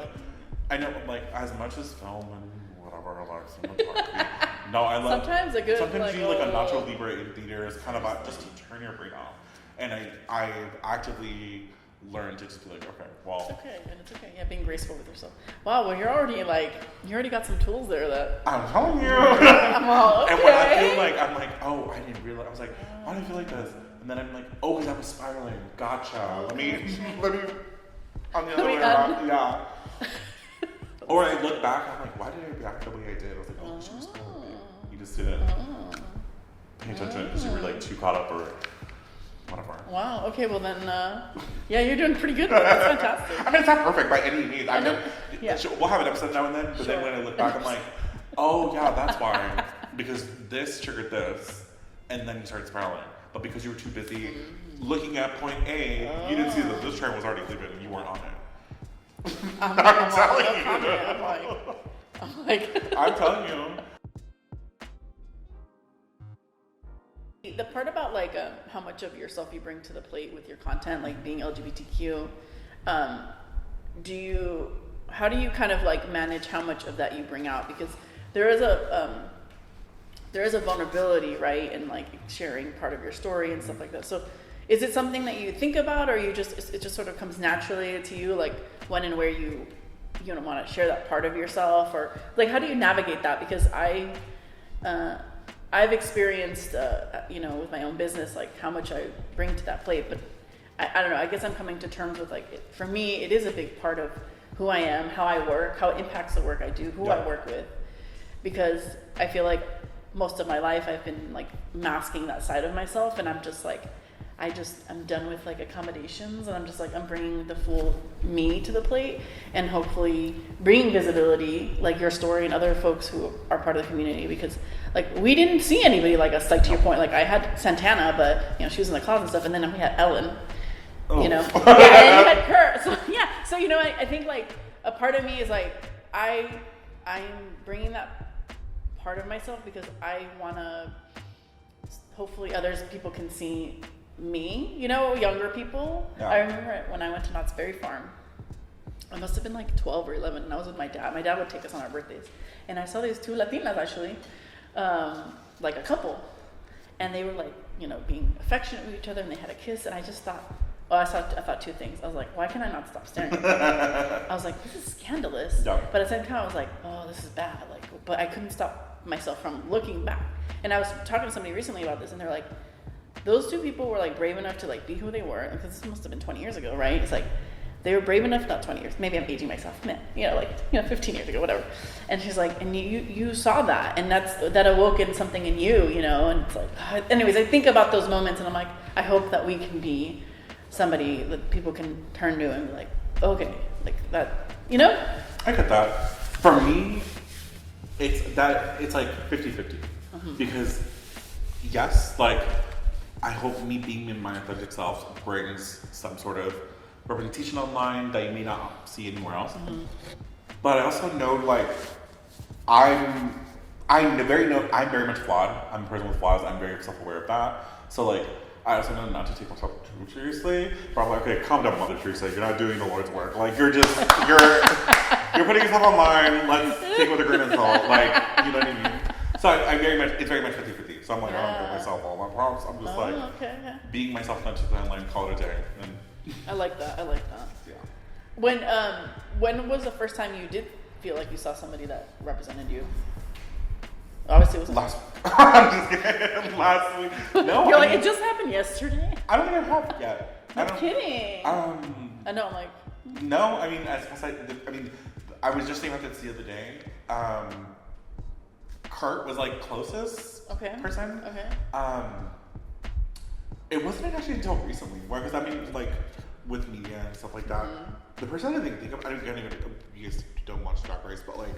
S1: I know, like as much as film and whatever, like cinematography. No, I love.
S2: Sometimes a good.
S1: Sometimes you like a Nacho Libre in theaters, kind of just to turn your brain off. And I actively learned to just be like, okay, well.
S2: It's okay, and it's okay. Yeah, being graceful with yourself. Wow, well, you already got some tools there that.
S1: I'm telling you.
S2: I'm all okay.
S1: And when I feel like, I'm like, oh, I didn't realize. I was like, why do I feel like this? And then I'm like, oh, because I was spiraling. Gotcha. Let me. On the other way around. Yeah. Or I look back, I'm like, why did I react the way I did? I was like, oh, she was telling me. You just didn't pay attention because you were like too caught up or whatever.
S2: Wow. Okay. Well then, yeah, you're doing pretty good. That's fantastic.
S1: I mean, it's not perfect by any means. I know.
S2: Yeah.
S1: We'll have an episode now and then, but then when I look back, I'm like, oh yeah, that's why. Because this triggered this, and then you started spiraling. But because you were too busy looking at point A, you didn't see that this train was already leaving and you weren't on it. I'm telling you. I'm telling
S2: you. The part about like how much of yourself you bring to the plate with your content, like being LGBTQ, how do you kind of like manage how much of that you bring out? Because there is a vulnerability, right, in like sharing part of your story and stuff like that. So is it something that you think about, or it just sort of comes naturally to you, like when and where you don't want to share that part of yourself, or like how do you navigate that? Because I've experienced with my own business like how much I bring to that plate, but I don't know. I guess I'm coming to terms with like for me it is a big part of who I am, how I work, how it impacts the work I do, who I work with, because I feel like most of my life I've been like masking that side of myself, and I'm just like I'm done with like accommodations, and I'm just like I'm bringing the full me to the plate, and hopefully bringing visibility like your story and other folks who are part of the community, because like we didn't see anybody like us, like to your point, like I had Santana, but she was in the closet and stuff, and then we had Ellen, and then you had Kurt, so I think like a part of me is like I'm bringing that part of myself because I want to, hopefully people can see me, younger people.
S1: Yeah.
S2: I remember when I went to Knott's Berry Farm, I must have been like 12 or 11, and I was with my dad. My dad would take us on our birthdays. And I saw these two Latinas, actually, like a couple. And they were like, being affectionate with each other, and they had a kiss. And I just thought, I thought two things. I was like, why can I not stop staring at them? I was like, this is scandalous.
S1: Yeah.
S2: But at the same time, I was like, oh, this is bad. But I couldn't stop myself from looking back. And I was talking to somebody recently about this, and they're like, those two people were like brave enough to like be who they were, because this must have been 20 years ago, right? It's like they were brave enough, not 20 years, maybe I'm aging myself, 15 years ago, whatever. And she's like, and you saw that, and that awoke in something in you, and it's like, anyways, I think about those moments, and I'm like, I hope that we can be somebody that people can turn to and be like, okay, like that,
S1: I get that. For me, it's like 50-50. Because yes, like I hope me being in my authentic self brings some sort of representation online that you may not see anywhere else. But I also know like I'm very much flawed. I'm a person with flaws. I'm very self-aware of that. So like I also know not to take myself too seriously. But I'm like, okay, calm down, Mother Teresa. You're not doing the Lord's work. Like you're putting yourself online. Let's take it with a grain of salt. Like you know what I mean. So it's very much 50-50. So I'm like, I don't give myself all my props. I'm just being myself authentically online, call it a day. And
S2: I like that.
S1: yeah.
S2: When was the first time you did feel like you saw somebody that represented you? Obviously, it was
S1: last week. I'm just kidding. Last week. No,
S2: you're like, it just happened yesterday.
S1: I don't think I have yet.
S2: I'm kidding. I know. I'm like.
S1: No, I mean, I was just thinking about this the other day. Kurt was like closest person.
S2: Okay.
S1: It wasn't actually until recently, because I mean, like with media and stuff like that, the person I didn't think of, I don't even, you guys don't watch Drag Race, but like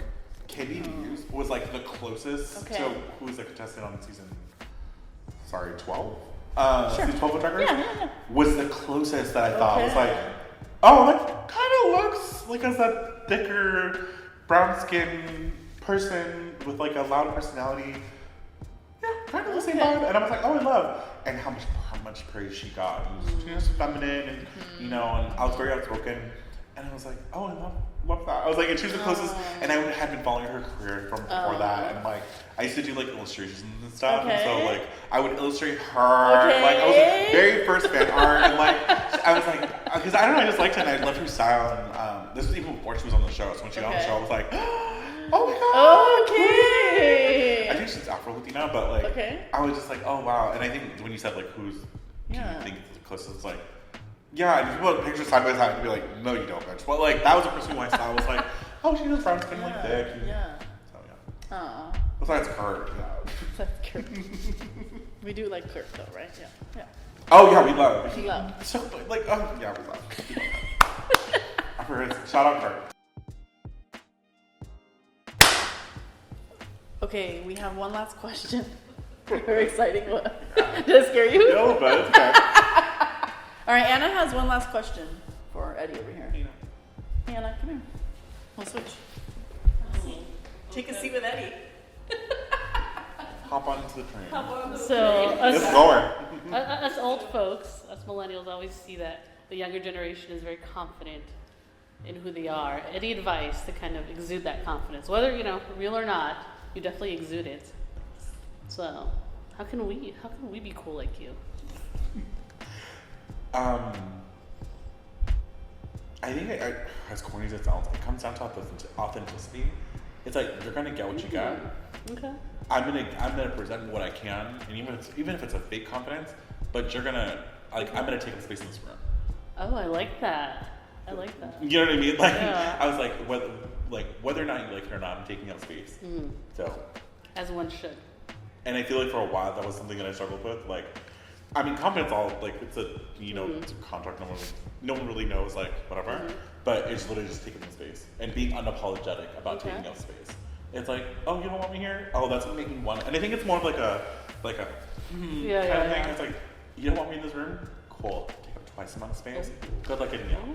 S1: Katie Hughes was like the closest to who was a contestant on season 12. Season 12 of Drag Race was the closest that I thought was like, oh, that kind of looks like as that thicker, brown skin person with like a loud personality. Yeah, kind of the same vibe. And I was like, oh, I love. And how much praise she got. She was feminine and and I was very outspoken. And I was like, oh, I love that. I was like, and she was the closest. And I had been following her career from before that. And like, I used to do like illustrations and stuff. And so like, I would illustrate her. Like, I was like, very first fan art. And like, I was like, because I don't know, I just liked her and I loved her style. And this was even before she was on the show. So when she got on the show, I was like, oh my god.
S2: Okay.
S1: I think she's Afro-Latina, but like, I was just like, oh wow. And I think when you said like, who's do you think is the closest, it's like, yeah, and if you put pictures side by side, you'd be like, no, you don't, bitch. But like, that was the person who I saw. I was like, oh, she was brown skin, like thick. And, so yeah.
S2: Aww.
S1: Besides Kurt,
S2: That's Kurt. We do like Kurt though, right? Yeah.
S1: Oh yeah, we love.
S2: Love.
S1: So like, oh yeah, we love. I forgot. Shout out Kurt.
S2: Okay, we have one last question. Very exciting one. Did I scare you?
S1: No, but it's okay.
S2: All right, Anna has one last question for Eddie over here. Hey, Anna, come here. We'll switch. Take a seat with Eddie.
S1: Hop on into the train.
S3: So
S1: It's going.
S3: us old folks, us millennials, always see that the younger generation is very confident in who they are. Any advice to kind of exude that confidence, whether real or not, you definitely exude it. So, how can we be cool like you?
S1: I think as corny as it sounds, it comes down to authenticity. It's like you're gonna get what you get.
S3: Okay.
S1: I'm gonna present what I can, and even if it's a fake confidence, but I'm gonna take up space in this room.
S3: Oh, I like that.
S1: You know what I mean? Like
S3: yeah.
S1: I was like, whether or not you like it or not, I'm taking up space. So.
S3: As one should.
S1: And I feel like for a while that was something that I struggled with. Like, I mean, confidence it's a it's a contract. No one really knows whatever. But it's literally just taking up space and being unapologetic about taking up space. It's like, oh, you don't want me here? Oh, that's making one. And I think it's more of kind of thing. It's like, you don't want me in this room? Cool. Take up twice the amount of space. Good luck getting out.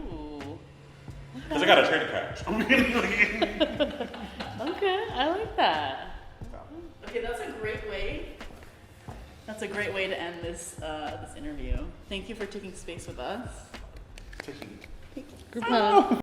S1: Because I got a train to catch.
S3: Okay, I like that.
S2: That's a great way to end this this interview. Thank you for taking space with us.
S1: Taking
S3: Group hug.